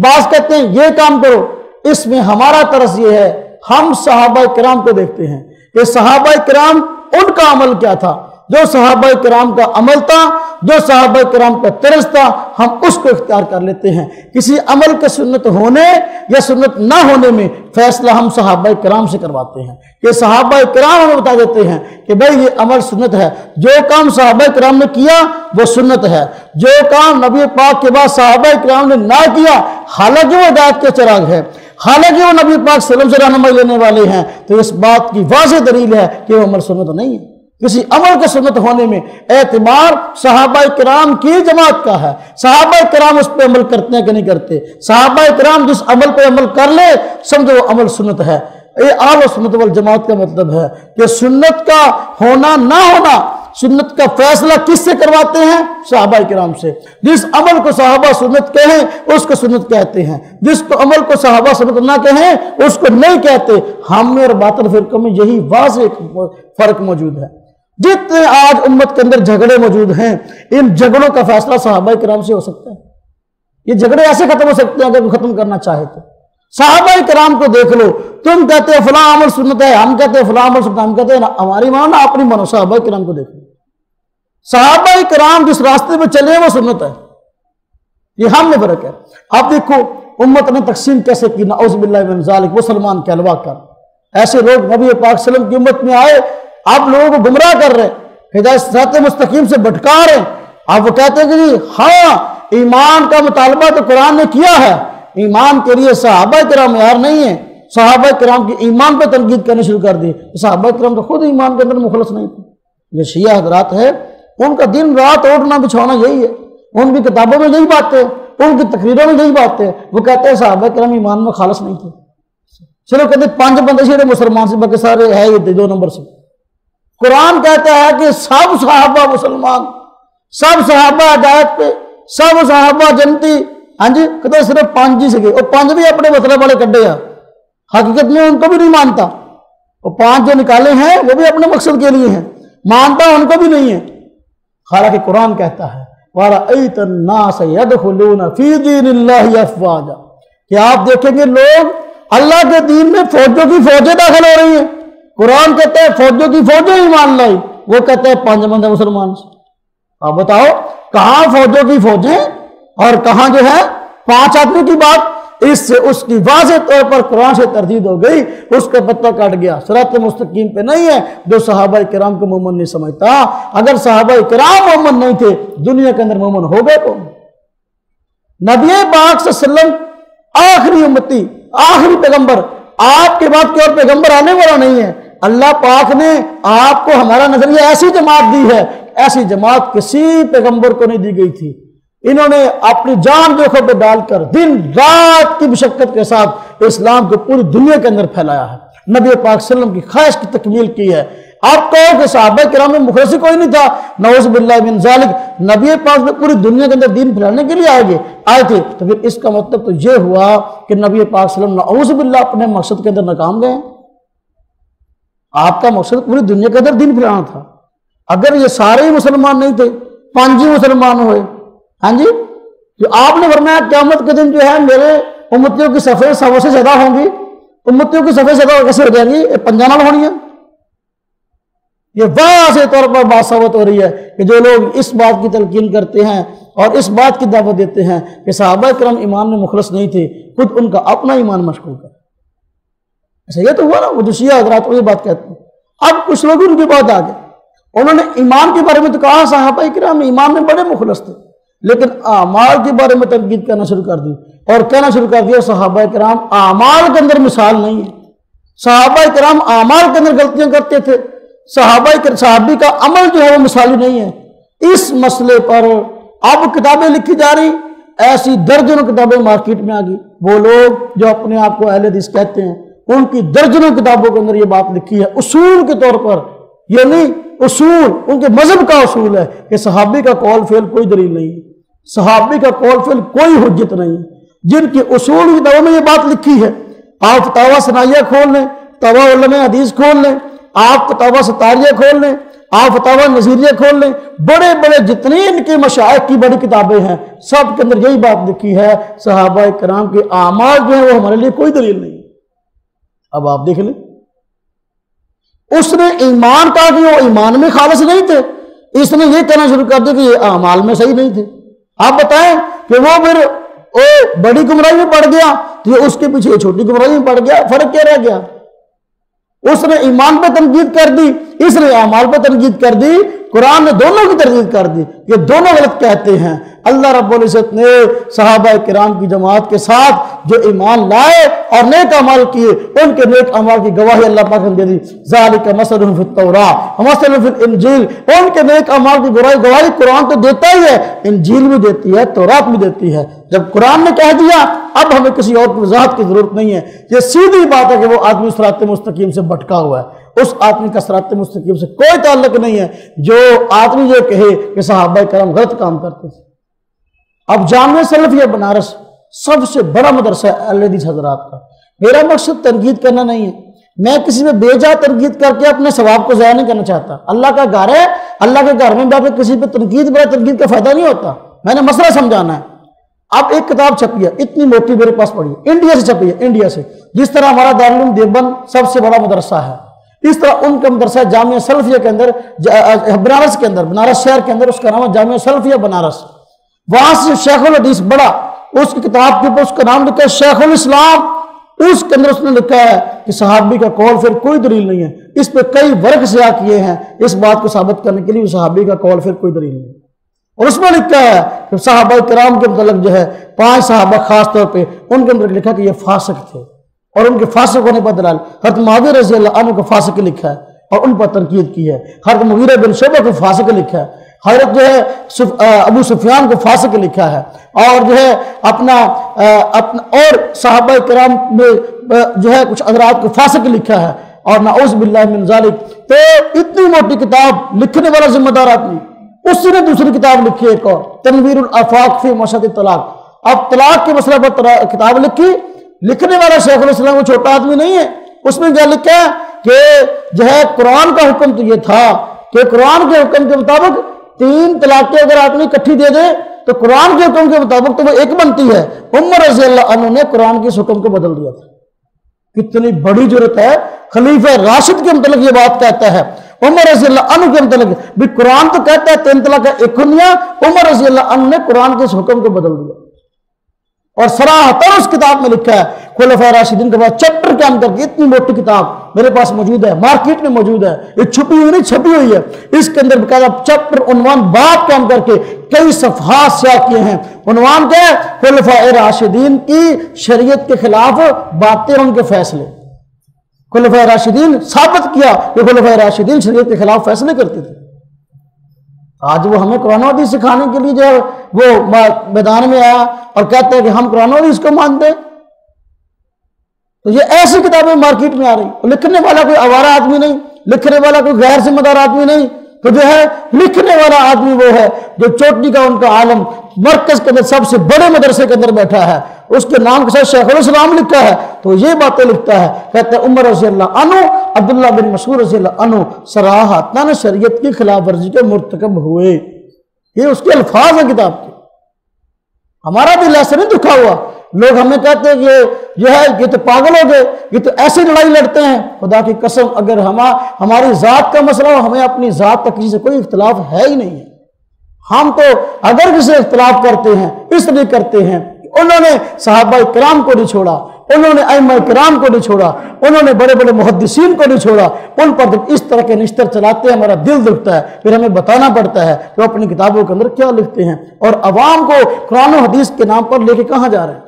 بعض کہتے ہیں یہ کام کرو. اس میں ہمارا طرز یہ ہے ہم صحابہ کرام کو دیکھتے ہیں کہ صحابہ کرام ان کا عمل کیا تھا, جو صحابہ کرام کا عمل تھا, جو صحابہ کرام کا طرز تھا, ہم اس کو اختیار کر لیتے ہیں. کسی عمل کے سنت ہونے یا سنت نہ ہونے میں فیصلہ ہم صحابہ کرام سے کرواتے ہیں کہ صحابہ کرام ہمیں بتا دیتے ہیں کہ بھئی یہ عمل سنت ہے. جو کام صحابہ کرام نے کیا وہ سنت ہے, جو کام نبی پاک کے بعد صحابہ کرام نے نہ کیا حالانکہ وہ ہدایت کے چراغ ہے, حالانکہ وہ نبی پاک صلی اللہ علیہ وسلم سے رہنمائی لینے والے ہیں, تو اس بات کی واضح دلیل ہے کہ وہ عمل سنت نہیں ہے. کسی عمل کے سنت ہونے میں اعتبار صحابہ کرام کی جماعت کا ہے. صحابہ کرام اس پہ عمل کرتے ہیں کہ نہیں کرتے؟ صحابہ کرام جس عمل پہ عمل کر لے سمجھو وہ عمل سنت ہے. یہ اہل سنت والجماعت کا مطلب ہے کہ سنت کا ہونا نہ ہونا، سنت کا فیصلہ کس سے کرواتے ہیں؟ صحابہ کرام سے۔ جس عمل کو صحابہ سنت کہیں اس کو سنت کہتے ہیں، جس کو عمل کو صحابہ سنت نہ کہیں اس کو نہیں کہتے۔ ہم میں اور باطل فرقوں میں یہی واضح فرق موجود ہے۔ جتنے آج امت کے اندر جھگڑے موجود ہیں، ان جھگڑوں کا فیصلہ صحابہ کرام سے ہو سکتا ہے۔ یہ جھگڑے ایسے ختم ہو سکتے ہیں اگر کوئی ختم کرنا چاہے تو۔ صحابہ کرام کو دیکھ لو، تم کہتے ہیں فلاں عمل سنت ہے، ہم کہتے ہیں فلاں عمل سنت ہے، ہم کہتے ہیں نا ہماری مانو نہ اپنی مانو۔ صحابہ کرام کو دیکھ لو، صحابہ کرام جس راستے میں چلے وہ سنت ہے، یہ ہم میں فرق ہے۔ آپ دیکھو امت نے تقسیم کیسے کی، نعوذ باللہ من ذالک، مسلمان کہلوا کر ایسے لوگ نبی پاک صلی اللہ علیہ وسلم کی امت میں آئے، آپ لوگوں کو گمراہ کر رہے ہیں، ہدایت صراط مستقیم سے بھٹکا رہے ہیں۔ آپ وہ کہتے ہیں کہ جی ہاں ایمان کا مطالبہ تو قرآن نے کیا ہے، ایمان کے لیے صحابہ کرام معیار نہیں ہے۔ صحابہ کرام کی ایمان پہ تنقید کرنے شروع کر دی، صحابہ کرام تو خود ایمان کے اندر مخلص نہیں تھے۔ یہ شیعہ حضرات ہے، ان کا دن رات اوڑھنا بچھونا یہی ہے، ان کی کتابوں میں یہی باتیں، ان کی تقریروں میں یہی باتیں، وہ کہتے ہیں صحابہ کرام ایمان میں خالص نہیں تھے۔ چلو کہتے ہیں 5 بندے شیعہ مسلمان سے، باقی سارے ہے یہ 2 نمبر سے۔ قرآن کہتا ہے کہ سب صحابہ مسلمان، سب صحابہ ہدایت پہ، سب صحابہ جنتی۔ ہاں جی، کہتے ہیں صرف 5 ہی سے گئے، اور 5 بھی اپنے مطلب والے کڈے ہیں، حقیقت میں ان کو بھی نہیں مانتا۔ اور 5 جو نکالے ہیں وہ بھی اپنے مقصد کے لیے ہیں، مانتا ان کو بھی نہیں ہے۔ حالانکہ قرآن کہتا ہے وَرَأَيْتَ النَّاسَ يَدْخُلُونَ فِي دِينِ اللَّهِ أَفْوَاجًا، کہ آپ دیکھیں گے لوگ اللہ کے دین میں فوجوں کی فوجیں داخل ہو رہی ہیں۔ قرآن کہتا ہے فوجوں کی فوجیں ایمان لائی، وہ کہتے ہیں 5 بندے مسلمان سے۔ آپ بتاؤ کہاں فوجوں کی فوجیں اور کہاں جو ہے 5 آدمی کی بات؟ اس سے اس کی واضح طور پر قرآن سے تردید ہو گئی، اس کا پتہ کٹ گیا، صراط مستقیم پہ نہیں ہے۔ جو صحابہ کرام کو مومن نہیں سمجھتا، اگر صحابہ کرام مومن نہیں تھے دنیا کے اندر مومن ہو گئے کون؟ نبی پاک صلی اللہ علیہ وسلم آخری امتی، آخری پیغمبر، آپ کے بعد کوئی اور پیغمبر آنے والا نہیں ہے۔ اللہ پاک نے آپ کو ہمارا نظریہ ایسی جماعت دی ہے، ایسی جماعت کسی پیغمبر کو نہیں دی گئی تھی۔ انہوں نے اپنی جان جوکھوں پہ ڈال کر دن رات کی مشقت کے ساتھ اسلام کو پوری دنیا کے اندر پھیلایا ہے، نبی پاک صلی اللہ علیہ وسلم کی خواہش کی تکمیل کی ہے۔ آپ کہو کہ صحابہ کرام میں مخلص کوئی نہیں تھا، نعوذ باللہ من ذالک، نبی پاک میں پوری دنیا کے اندر دین پھیلانے کے لیے آئے تھے، تو پھر اس کا مطلب تو یہ ہوا کہ نبی پاک صلی اللہ علیہ وسلم نعوذ باللہ اپنے مقصد کے اندر ناکام گئے۔ آپ کا مقصد پوری دنیا کے اندر دین پھیلانا تھا۔ اگر یہ سارے ہی مسلمان نہیں تھے، 5 ہی مسلمان ہوئے، ہاں جی، جو آپ نے فرمایا قیامت کے دن جو ہے میرے امتیوں کی صفحے 100 سے زیادہ ہوں گی، امتیوں کی صفحے زیادہ کیسے ہو جائیں گی؟ یہ 5 نال ہونی ہے۔ یہ واضح طور پر بات ثابت ہو رہی ہے کہ جو لوگ اس بات کی تلقین کرتے ہیں اور اس بات کی دعوت دیتے ہیں کہ صحابہ کرام ایمان میں مخلص نہیں تھے، خود ان کا اپنا ایمان مشکوک ہے۔ ایسا یہ تو ہوا نا، وہ جو شیعہ حضرات وہ یہ بات کہتے ہیں۔ اب کچھ لوگ ان کی بات آ گئے، انہوں نے ایمان کے بارے میں تو کہا صحابہ کرام ایمان میں بڑے مخلص تھے، لیکن اعمال کے بارے میں تنقید کرنا شروع کر دی اور کہنا شروع کر دیا صحابہ کرام اعمال کے اندر مثال نہیں ہے، صحابہ کرام اعمال کے اندر غلطیاں کرتے تھے، صحابی کا عمل جو ہے وہ مثالی نہیں ہے۔ اس مسئلے پر اب کتابیں لکھی جا رہی، ایسی درجنوں کتابیں مارکیٹ میں آ گئی۔ وہ لوگ جو اپنے آپ کو اہل حدیث کہتے ہیں، ان کی درجنوں کتابوں کے اندر یہ بات لکھی ہے اصول کے طور پر، یعنی اصول ان کے مذہب کا اصول ہے کہ صحابی کا قول فعل کوئی دلیل نہیں ہے، صحابی کا قول فعل کوئی حجت نہیں ہے۔ جن کی اصول کی کتابوں میں یہ بات لکھی ہے، آپ فتاویٰ ثنائیہ کھول لیں، فتاویٰ علماء حدیث کھول لیں، آپ فتاویٰ ستاریہ کھول لیں، آپ فتاویٰ نظیریہ کھول لیں، بڑے بڑے جتنی ان کے مشائخ کی بڑی کتابیں ہیں سب کے اندر یہی بات لکھی ہے صحابہ کرام کے اعمال جو ہیں وہ ہمارے لیے کوئی دلیل نہیں ہے۔ اب آپ دیکھ لیں، اس نے ایمان کہا کہ وہ ایمان میں خالص نہیں تھے، اس نے یہ کہنا شروع کر دیا کہ یہ اعمال میں صحیح نہیں تھے۔ آپ بتائیں کہ وہ پھر بڑی گمراہی میں پڑ گیا تو یہ اس کے پیچھے یہ چھوٹی گمراہی میں پڑ گیا، فرق کیا رہ گیا؟ اس نے ایمان پہ تنقید کر دی، اس نے اعمال پہ تنقید کر دی، قرآن نے دونوں کی تردید کر دی، یہ دونوں غلط کہتے ہیں۔ اللہ رب العزت نے صحابہ کرام کی جماعت کے ساتھ جو ایمان لائے اور نیک اعمال کیے، ان کے نیک اعمال کی گواہی اللہ پاک نے دے دی۔ ذالک مثلہم فی التوراۃ ومثلہم فی الانجیل، ان کے نیک اعمال کی گواہی قرآن تو دیتا ہی ہے، انجیل بھی دیتی ہے، تورات بھی دیتی ہے۔ جب قرآن نے کہہ دیا اب ہمیں کسی اور کی وضاحت کی ضرورت نہیں ہے۔ یہ سیدھی بات ہے کہ وہ آدمی صراط مستقیم سے بھٹکا ہوا ہے، اس آدمی کا صراط مستقیم سے کوئی تعلق نہیں ہے جو آدمی یہ کہے کہ صحابہ کرام غلط کام کرتے تھے۔ اب جامعہ سلفیہ بنارس سب سے بڑا مدرسہ ہے اہل حدیث حضرات کا۔ میرا مقصد تنقید کرنا نہیں ہے، میں کسی پہ بے جا تنقید کر کے اپنے ثواب کو ضائع نہیں کرنا چاہتا۔ اللہ کا گھر ہے، اللہ کے گھر میں بیٹھ کے کسی پہ تنقید کا فائدہ نہیں ہوتا، میں نے مسئلہ سمجھانا ہے۔ اب ایک کتاب چھپی ہے اتنی موٹی، میرے پاس پڑھی ہے، انڈیا سے چھپی ہے، انڈیا سے۔ جس طرح ہمارا دارالعلوم دیوبند سب سے بڑا مدرسہ ہے، اس طرح ان کا مدرسہ جامعہ سلفیہ کے اندر بنارس کے اندر، بنارس شہر کے اندر، اس کا نام ہے جامعہ سلفیہ بنارس۔ وہاں سے شیخ الحدیث بڑا، اس کی کتاب کے اوپر اس کا نام لکھا ہے شیخ الاسلام، اس کے اندر اس نے لکھا ہے کہ صحابی کا قول پھر کوئی دلیل نہیں ہے۔ اس پہ کئی ورق سیاہ کیے ہیں اس بات کو ثابت کرنے کے لیے صحابی کا قول پھر کوئی دلیل نہیں ہے۔ اور اس میں لکھا ہے کہ صحابہ کرام کے متعلق جو ہے 5 صحابہ خاص طور پہ ان کے اندر لکھا کہ یہ فاسق تھے، اور ان کے فاسق ہونے پر دلائل حضرت معاویہ رضی اللہ عنہ کو فاسق لکھا ہے اور ان پر تنقید کی ہے، حضرت مغیرہ بن شعبہ کو فاسق لکھا ہے، حضرت جو ہے ابو سفیان کو فاسق لکھا ہے، اور جو ہے اپنا اور صحابہ کرام میں جو ہے کچھ حضرات کو فاسق لکھا ہے، اور نعوذ باللہ من ذالک۔ تو اتنی موٹی کتاب لکھنے والا ذمہ دار آدمی، اسی نے دوسری کتاب لکھی ایک اور تنویر الآفاق فی مشہد الطلاق۔ اب طلاق کے مسئلہ پر کتاب لکھی، لکھنے والا شیخ الاسلام وہ چھوٹا آدمی نہیں ہے۔ اس میں کیا لکھا ہے کہ جو ہے قرآن کا حکم تو یہ تھا کہ قرآن کے حکم کے مطابق 3 طلاقیں اگر آدمی اکٹھی دے دے تو قرآن کے حکم کے مطابق تو وہ ایک بنتی ہے۔ عمر رضی اللہ عنہ نے قرآن کے اس حکم کو بدل دیا تھا۔ کتنی بڑی جرت ہے، خلیفہ راشد کے متعلق یہ بات کہتا ہے، عمر رضی اللہ عنہ کے متعلق بھی قرآن تو کہتا ہے 3 طلاق ایک ہونیا، عمر رضی اللہ عنہ نے قرآن کے اس حکم کو بدل دیا۔ اور صراحتاً اس کتاب میں لکھا ہے خلفائے راشدین کے بعد چیپٹر کے اندر کی اتنی موٹی کتاب میرے پاس موجود ہے، مارکیٹ میں موجود ہے، یہ چھپی ہوئی نہیں چھپی ہوئی ہے۔ اس کے اندر باقاعدہ چیپٹر عنوان باب کام کر کے کئی صفحات سیاہ کیے ہیں۔ عنوان کیا ہے؟ خلفائے راشدین کی شریعت کے خلاف باتیں، ان کے فیصلے۔ خلفائے راشدین ثابت کیا کہ خلفائے راشدین شریعت کے خلاف فیصلے کرتے تھے۔ آج وہ ہمیں قرآن و حدیث سکھانے کے لیے جو ہے وہ میدان میں آیا اور کہتا ہے کہ ہم قرآن و حدیث کو مانتے ہیں۔ تو یہ ایسی کتابیں مارکیٹ میں آ رہی، لکھنے والا کوئی آوارہ آدمی نہیں، لکھنے والا کوئی غیر ذمہ دار آدمی نہیں، تو جو ہے لکھنے والا آدمی وہ ہے جو چوٹی کا ان کا عالم مرکز کے اندر سب سے بڑے مدرسے کے اندر بیٹھا ہے، اس کے نام کے ساتھ شیخ الاسلام لکھا ہے، تو یہ باتیں لکھتا ہے، کہتا ہے عمر رضی اللہ عنہ، عبداللہ بن مسعود رضی اللہ عنہ صراحتاً شریعت کی خلاف ورزی کے مرتکب ہوئے۔ یہ اس کے الفاظ ہیں کتاب کے۔ ہمارا دل ایسے نہیں دکھا ہوا، لوگ ہمیں کہتے ہیں کہ جو ہے یہ تو پاگل ہو گئے، یہ تو ایسی لڑائی لڑتے ہیں۔ خدا کی قسم اگر ہماری ذات کا مسئلہ ہو، ہمیں اپنی ذات تک کسی سے کوئی اختلاف ہے ہی نہیں ہے۔ ہم تو اگر کسی سے اختلاف کرتے ہیں اس لیے کرتے ہیں کہ انہوں نے صحابہ کرام کو نہیں چھوڑا، انہوں نے ائمہ کرام کو نہیں چھوڑا، انہوں نے بڑے بڑے محدثین کو نہیں چھوڑا، ان پر جب اس طرح کے نشتر چلاتے ہیں ہمارا دل دکھتا ہے، پھر ہمیں بتانا پڑتا ہے کہ وہ اپنی کتابوں کے اندر کیا لکھتے ہیں اور عوام کو قرآن و حدیث کے نام پر لے کے کہاں جا رہے ہیں۔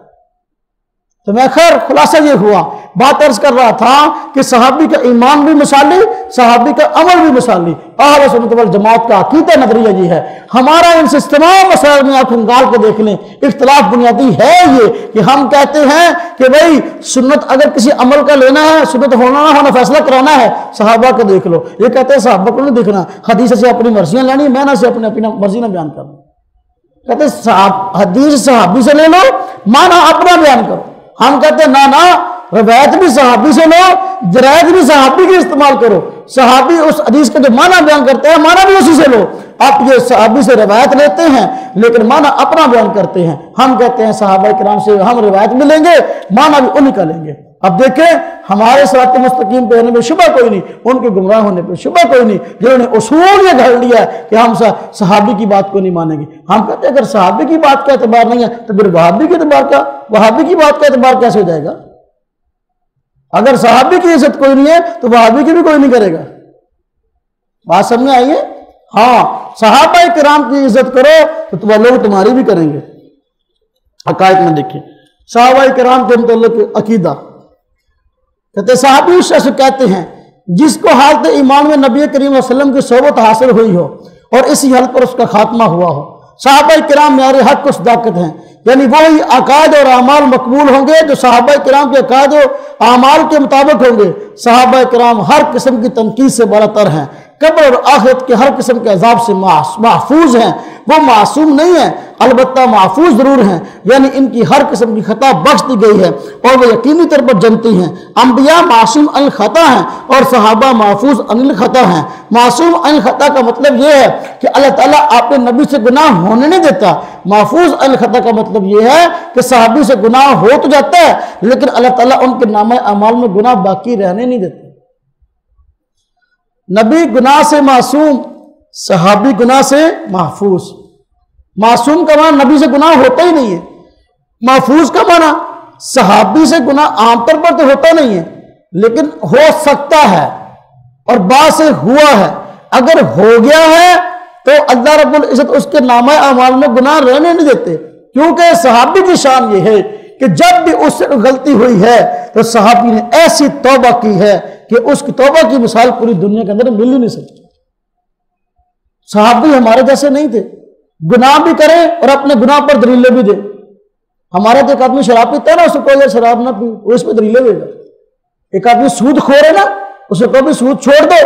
تو میں خیر خلاصہ یہ ہوا، بات عرض کر رہا تھا کہ صحابی کا ایمان بھی مثالی، صحابی کا عمل بھی مثالی۔ اہل سنت والجماعت کا عقیدہ نظریہ یہ ہے۔ ہمارا ان سے تمام مسائل میں آپ انگال کے دیکھ لیں، اختلاف بنیادی ہے یہ کہ ہم کہتے ہیں کہ بھئی سنت اگر کسی عمل کا لینا ہے، سنت ہونا نہ ہونا فیصلہ کرانا ہے، صحابہ کو دیکھ لو۔ یہ کہتے ہیں صحابہ کو نہیں دیکھنا، حدیث سے اپنی مرضیاں لینی، میں نہ سے اپنی مرضی نہ بیان کرنا۔ کہتے ہیں حدیث صحابی سے لے لو، معنی اپنا بیان کرو۔ ہم کہتے ہیں نہ روایت بھی صحابی سے لو، درایت بھی صحابی کی استعمال کرو۔ صحابی اس حدیث کا جو معنی بیان کرتا ہے، معنی بھی اسی سے لو۔ آپ یہ صحابی سے روایت لیتے ہیں لیکن معنی اپنا بیان کرتے ہیں۔ ہم کہتے ہیں صحابہ کرام سے ہم روایت بھی لیں گے، معنی بھی انہی کا لیں گے۔ اب دیکھیں ہمارے صراط مستقیم پہ ہونے میں شبہ کوئی نہیں، ان کے گمراہ ہونے پہ شبہ کوئی نہیں، جنہوں نے اصول یہ گھڑ لیا ہے کہ ہم صحابی کی بات کو نہیں مانیں گے۔ ہم کہتے ہیں اگر صحابی کی بات کا اعتبار نہیں ہے تو پھر وہابی کی بات کا اعتبار کیسے ہو جائے گا؟ اگر صحابی کی عزت کوئی نہیں ہے تو وہابی کی بھی کوئی نہیں کرے گا۔ بات سمجھ میں آئی ہے؟ ہاں صحابہ کرام کی عزت کرو تو تم لوگ تمہاری بھی کریں گے۔ عقائد میں دیکھیں صحابہ کرام کے متعلق عقیدہ، کہتے صحابی اس شخص کہتے ہیں جس کو حالت ایمان میں نبی کریم صلی اللہ علیہ وسلم کی صحبت حاصل ہوئی ہو اور اسی حالت پر اس کا خاتمہ ہوا ہو۔ صحابہ کرام معیار حق و صداقت ہیں، یعنی وہی عقائد اور اعمال مقبول ہوں گے جو صحابہ کرام کے عقائد و اعمال کے مطابق ہوں گے۔ صحابہ کرام ہر قسم کی تنقید سے بالاتر ہیں، قبر اور آخرت کے ہر قسم کے عذاب سے محفوظ ہیں۔ وہ معصوم نہیں ہیں، البتہ محفوظ ضرور ہیں، یعنی ان کی ہر قسم کی خطا بخش دی گئی ہے اور وہ یقینی طور پر جنتی ہیں۔ انبیاء معصوم عن الخطا ہیں اور صحابہ محفوظ عن الخطا ہیں۔ معصوم عن الخطا کا مطلب یہ ہے کہ اللہ تعالیٰ اپنے نبی سے گناہ ہونے نہیں دیتا۔ محفوظ عن الخطا کا مطلب یہ ہے کہ صحابی سے گناہ ہو تو جاتا ہے لیکن اللہ تعالیٰ ان کے نامہ اعمال میں گناہ باقی رہنے نہیں دیتے۔ نبی گناہ سے معصوم، صحابی گناہ سے محفوظ۔ معصوم کا معنی نبی سے گناہ ہوتا ہی نہیں ہے، محفوظ کا معنی صحابی سے گناہ عام طور پر تو ہوتا نہیں ہے لیکن ہو سکتا ہے اور بعض سے ہوا ہے۔ اگر ہو گیا ہے تو اللہ رب العزت اس کے نامہ اعمال میں گناہ رہنے نہیں دیتے، کیونکہ صحابی کی شان یہ ہے کہ جب بھی اس سے غلطی ہوئی ہے تو صحابی نے ایسی توبہ کی ہے کہ اس کی توبہ کی مثال پوری دنیا کے اندر مل ہی نہیں سکتی۔ صحابی ہمارے جیسے نہیں تھے، گناہ بھی کرے اور اپنے گناہ پر دلیلیں بھی دے۔ ہمارے تو ایک آدمی شراب پیتا ہے نا، اسے کوئی شراب نہ پی، وہ اس پہ دلیلیں دے گا۔ ایک آدمی سود خور ہے نا، اسے کوئی شود چھوڑ دو،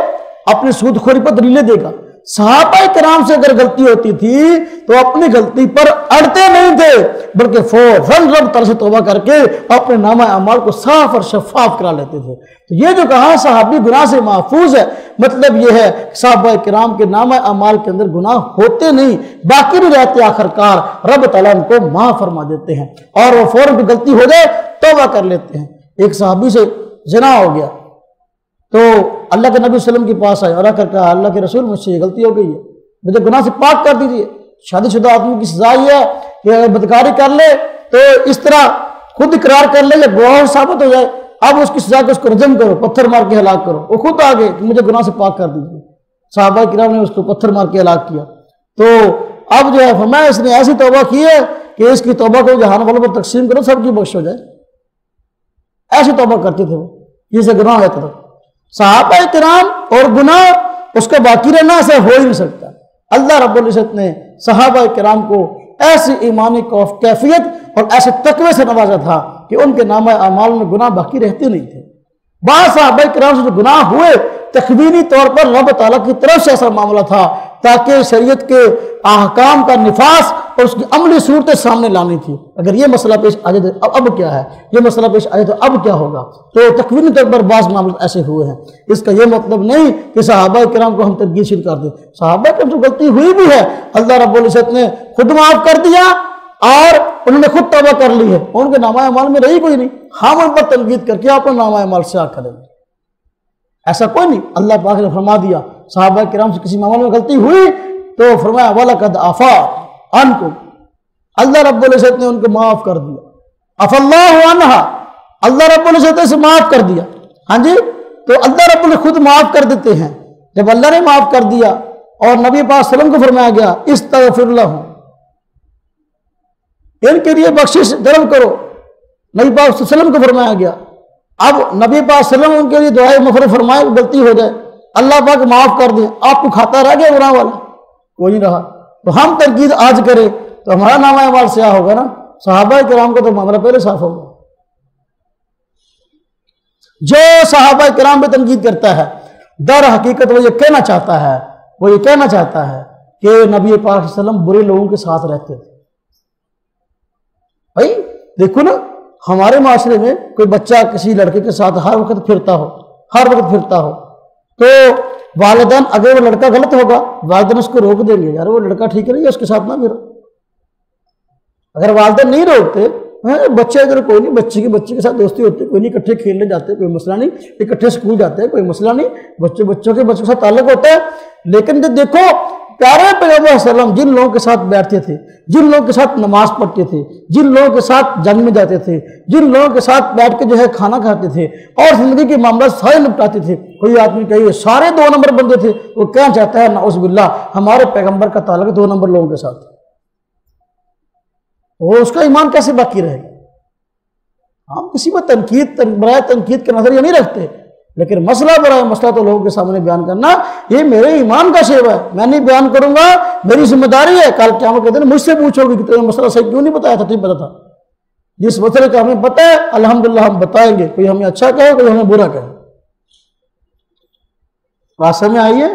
اپنی سود خوری پر دلیلیں دے گا۔ صحابہ کرام سے اگر غلطی ہوتی تھی تو اپنی غلطی پر اڑتے نہیں تھے بلکہ فوراً رب تعالیٰ سے توبہ کر کے اپنے نامہ اعمال کو صاف اور شفاف کرا لیتے تھے۔ تو یہ جو کہا صحابی گناہ سے محفوظ ہے، مطلب یہ ہے کہ صحابہ کرام کے نامہ اعمال کے اندر گناہ ہوتے نہیں، باقی بھی رہتے، آخرکار رب تعالیٰ ان کو معاف فرما دیتے ہیں اور وہ فوراً کوئی غلطی ہو جائے توبہ کر لیتے ہیں۔ ایک صحابی سے زنا ہو گیا تو اللہ کے نبی صلی اللہ علیہ وسلم کے پاس آئے اور آ کر کہا اللہ کے رسول مجھ سے یہ غلطی ہو گئی ہے، مجھے گناہ سے پاک کر دیجیے۔ شادی شدہ آدمی کی سزا یہ ہے کہ اگر بدکاری کر لے تو اس طرح خود اقرار کر لے یا گواہ ثابت ہو جائے، اب اس کی سزا کو اس کو رجم کرو، پتھر مار کے ہلاک کرو۔ وہ خود آگے کہ مجھے گناہ سے پاک کر دیجیے۔ صحابہ کرام نے اس کو پتھر مار کے ہلاک کیا۔ تو اب جو ہے فرمایا اس نے ایسی توبہ کی ہے کہ اس کی توبہ کو جہان والوں پر تقسیم کرو، سب کی بخش ہو جائے۔ ایسی توبہ کرتے تھے وہ، یہ سے گناہ ہوتا تھا۔ صحابہ کرام اور گناہ اس کا باقی رہنا ایسا ہو ہی نہیں سکتا۔ اللہ رب العزت نے صحابہ کرام کو ایسی ایمانی کیفیت اور ایسے تقوی سے نوازا تھا کہ ان کے نامہ اعمال میں گناہ باقی رہتے نہیں تھے۔ بعض صحابہ کرام سے جو گناہ ہوئے تخوینی طور پر رب تعالیٰ کی طرف سے ایسا معاملہ تھا تاکہ شریعت کے احکام کا نفاذ اور اس کی عملی صورتیں سامنے لانی تھی۔ اگر یہ مسئلہ پیش آ جائے تو اب کیا ہے، یہ مسئلہ پیش آ جائے تو اب کیا ہوگا، تو تکوینی طور پر بعض معاملات ایسے ہوئے ہیں۔ اس کا یہ مطلب نہیں کہ صحابہ کرام کو ہم تنقید شروع کر دیں، صحابہ کرام سے غلطی ہوئی بھی ہے، اللہ رب العزت نے خود معاف کر دیا اور انہوں نے خود توبہ کر لی ہے، ان کے نامہ اعمال میں رہی کوئی نہیں، ہم ان پر تنقید کر کے اپنے نامہ اعمال سے کریں گے، ایسا کوئی نہیں۔ اللہ پاک نے فرما دیا صحابہ کرام سے کسی معاملے میں غلطی ہوئی تو فرمایا وَلَقَدْ عَفَا عَنْكُمْ، اللہ رب العزت نے ان کو معاف کر دیا۔ عَفَا اللَّهُ عَنْهَا، اللہ رب العزت نے اسے معاف کر دیا۔ ہاں جی، تو اللہ رب العزت خود معاف کر دیتے ہیں۔ جب اللہ نے معاف کر دیا اور نبی پاک صلی اللہ علیہ وسلم کو فرمایا گیا استغفر لہم، ان کے لیے بخشش طلب کرو، نبی پاک صلی اللہ علیہ وسلم کو فرمایا گیا۔ اب نبی پاک صلی اللہ علیہ وسلم ان کے لیے دعائے مغفرت فرمائے، غلطی ہو جائے اللہ پاک معاف کر دیں، آپ کو کھاتا رہ گیا گناہ والا، کوئی نہیں رہا۔ تو ہم تنقید آج کریں تو ہمارا نامہ اعمال سیاہ ہوگا نا، صحابہ کرام کا تو معاملہ پہلے صاف ہوگا۔ جو صحابہ کرام پہ تنقید کرتا ہے در حقیقت وہ یہ کہنا چاہتا ہے کہ نبی پاک صلی اللہ علیہ وسلم برے لوگوں کے ساتھ رہتے تھے۔ بھائی دیکھو نا، ہمارے معاشرے میں کوئی بچہ کسی لڑکے کے ساتھ ہر وقت پھرتا ہو تو والدین اگر وہ لڑکا غلط ہوگا والدین اس کو روک دیں گے، یار وہ لڑکا ٹھیک نہیں ہے اس کے ساتھ نہ پھرو۔ اگر والدین نہیں روکتے، بچے اگر کوئی نہیں، بچے کے ساتھ دوستی ہوتی ہے، کوئی نہیں، اکٹھے کھیلنے جاتے کوئی مسئلہ نہیں، اکٹھے اسکول جاتے ہیں کوئی مسئلہ نہیں، بچوں کے ساتھ تعلق ہوتا ہے۔ لیکن جب دیکھو پیارے پیغمبر صلی اللہ علیہ وسلم جن لوگوں کے ساتھ بیٹھتے تھے، جن لوگوں کے ساتھ نماز پڑھتے تھے، جن لوگوں کے ساتھ جنگ میں جاتے تھے، جن لوگوں کے ساتھ بیٹھ کے جو ہے کھانا کھاتے تھے اور زندگی کے معاملات سارے نپٹاتے تھے، کوئی آدمی کہیے سارے 2 نمبر بندے تھے، وہ کہنا چاہتا ہے نعوذ باللہ ہمارے پیغمبر کا تعلق 2 نمبر لوگوں کے ساتھ، وہ اس کا ایمان کیسے باقی رہے گا؟ ہم کسی پر برائے تنقید کا نظریہ نہیں رکھتے، لیکن مسئلہ برائے مسئلہ تو لوگوں کے سامنے بیان کرنا یہ میرے ایمان کا شیوا ہے، میں نہیں بیان کروں گا، میری ذمہ داری ہے، کل قیامت کے دن مجھ سے پوچھو گے کہ تمہیں مسئلہ صحیح کیوں نہیں بتایا تھا؟ تمہیں پتا تھا؟ جس مسئلے کا ہمیں پتہ ہے الحمدللہ ہم بتائیں گے، کوئی ہمیں اچھا کہے کوئی ہمیں برا کہے۔ بات سمجھ آئیے؟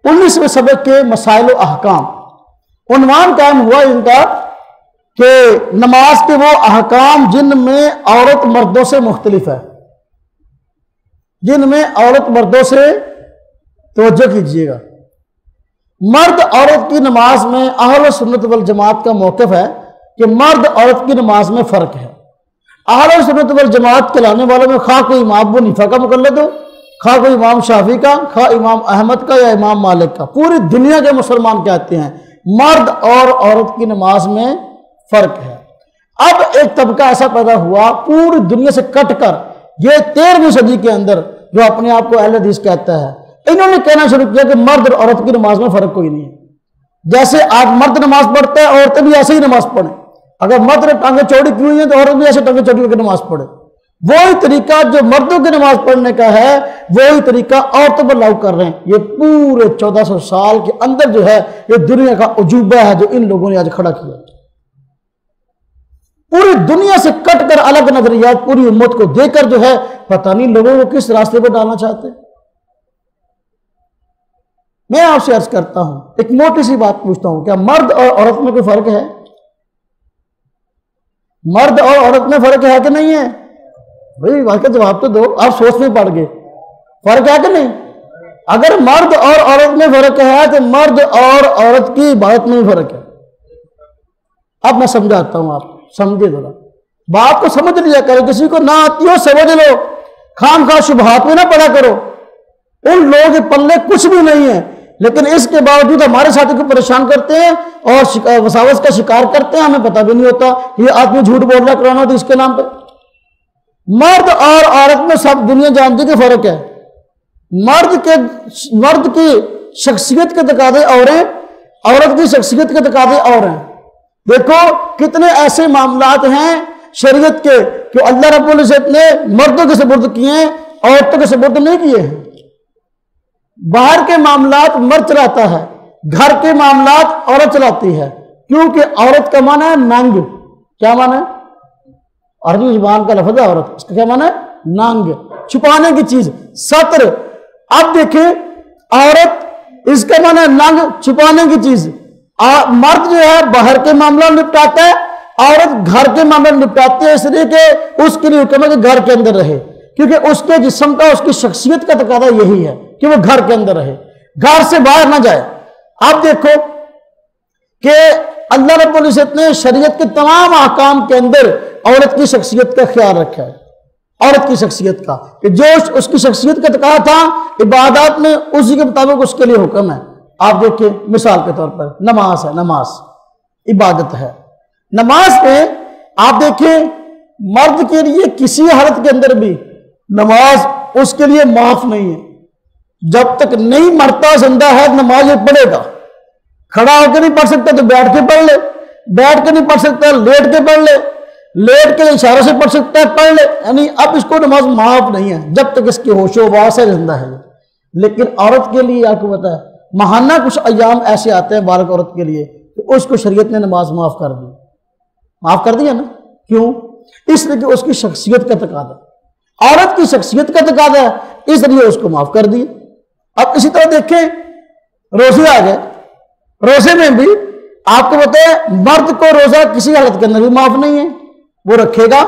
19ویں سبق کے مسائل و احکام، عنوان قائم ہوا ان کا کہ نماز کے وہ احکام جن میں عورت مردوں سے مختلف ہے، جن میں عورت مردوں سے، توجہ کیجئے گا، مرد عورت کی نماز میں اہل سنت والجماعت کا موقف ہے کہ مرد عورت کی نماز میں فرق ہے۔ اہل سنت والجماعت کے لانے والوں میں خواہ کوئی امام ابو حنیفہ کا مقلد ہو، خواہ کوئی امام شافعی کا، خواہ امام احمد کا یا امام مالک کا، پوری دنیا کے مسلمان کہتے ہیں مرد اور عورت کی نماز میں فرق ہے۔ اب ایک طبقہ ایسا پیدا ہوا پوری دنیا سے کٹ کر، یہ 13ویں صدی کے اندر، جو اپنے آپ کو اہل حدیث کہتا ہے، انہوں نے کہنا شروع کیا کہ مرد اور عورت کی نماز میں فرق کوئی نہیں ہے، جیسے آج مرد نماز پڑھتا ہے عورتیں بھی ایسے ہی نماز پڑھیں، اگر مرد نے ٹانگیں چوڑی کی ہوئی ہیں تو عورت بھی ایسے ٹانگیں چوڑی کر کے نماز پڑھے، وہی طریقہ جو مردوں کی نماز پڑھنے کا ہے وہی طریقہ عورتوں پر لاگو کر رہے ہیں۔ یہ پورے 1400 سال کے اندر جو ہے یہ دنیا کا عجوبہ ہے جو ان لوگوں نے آج کھڑا کیا، پوری دنیا سے کٹ کر الگ نظریات پوری امت کو دے کر جو ہے پتہ نہیں لوگوں کو کس راستے پر ڈالنا چاہتے۔ میں آپ سے عرض کرتا ہوں، ایک موٹی سی بات پوچھتا ہوں، کیا مرد اور عورت میں کوئی فرق ہے؟ مرد اور عورت میں فرق ہے کہ نہیں ہے؟ بھائی بات کا جواب تو دو، آپ سوچ میں پڑ گئے، فرق ہے کہ نہیں؟ اگر مرد اور عورت میں فرق ہے تو مرد اور عورت کی عبادت میں بھی فرق ہے۔ اب میں سمجھاتا ہوں، آپ سمجھے ذرا بات کو، سمجھ لیا کرو، کسی کو نہ آتی ہو سمجھ لو، خام خواہ شبہات میں نہ پڑا کرو، ان لوگوں کے پلے کچھ بھی نہیں ہے، لیکن اس کے باوجود ہمارے ساتھی کو پریشان کرتے ہیں اور وساوس کا شکار کرتے ہیں، ہمیں پتہ بھی نہیں ہوتا یہ آدمی جھوٹ بول رہا ہے قرآن حدیث کے نام پہ۔ مرد اور عورت میں سب دنیا جانتی کہ فرق ہے، مرد کی شخصیت کے تقاضے اور ہیں، عورت کی شخصیت کے تقاضے اور ہیں۔ دیکھو کتنے ایسے معاملات ہیں شریعت کے کہ اللہ رب العزت نے مردوں کے سپرد کیے ہیں، عورتوں کے سپرد نہیں کیے ہیں۔ باہر کے معاملات مرد چلاتا ہے، گھر کے معاملات عورت چلاتی ہے، کیونکہ عورت کا معنی ہے ننگ۔ کیا معنی ہے؟ عربی زبان کا لفظ ہے عورت، اس کا کیا معنی ہے؟ ننگ، چھپانے کی چیز، ستر۔ اب دیکھیں عورت، اس کا معنی ہے ننگ، چھپانے کی چیز۔ مرد جو ہے باہر کے معاملہ نپٹاتا ہے، عورت گھر کے معاملہ نپٹاتی ہے، اس لیے کہ اس کے لیے حکم ہے کہ گھر کے اندر رہے، کیونکہ اس کے جسم کا، اس کی شخصیت کا تقاضا یہی ہے کہ وہ گھر کے اندر رہے، گھر سے باہر نہ جائے۔ اب دیکھو کہ اللہ رب العزت نے شریعت کے تمام احکام کے اندر عورت کی شخصیت کا خیال رکھا ہے، عورت کی شخصیت کا، کہ جو اس کی شخصیت کا تقاضا تھا عبادات میں اسی کے مطابق اس کے لیے حکم ہے۔ آپ دیکھیں مثال کے طور پر نماز ہے، نماز عبادت ہے، نماز میں آپ دیکھیں مرد کے لیے کسی حالت کے اندر بھی نماز اس کے لیے معاف نہیں ہے، جب تک نہیں مرتا زندہ ہے نماز یہ پڑھے گا، کھڑا ہو کے نہیں پڑھ سکتا تو بیٹھ کے پڑھ لے، بیٹھ کے نہیں پڑھ سکتا لیٹ کے پڑھ لے، لیٹ کے اشاروں سے پڑھ سکتا ہے پڑھ لے، یعنی اب اس کو نماز معاف نہیں ہے جب تک اس کے ہوش و حواس سے زندہ ہے۔ لیکن عورت کے لیے آپ کو پتا ہے ماہانہ کچھ ایام ایسے آتے ہیں بارک عورت کے لیے کہ اس کو شریعت نے نماز معاف کر دی، معاف کر دیا نا، کیوں؟ اس لیے کہ اس کی شخصیت کا تقاضا، عورت کی شخصیت کا تقاضا ہے، اس لیے اس کو معاف کر دی۔ اب اسی طرح دیکھیں روزے آ گئے، روزے میں بھی آپ کو پتا ہے مرد کو روزہ کسی حالت کے اندر بھی معاف نہیں ہے، وہ رکھے گا،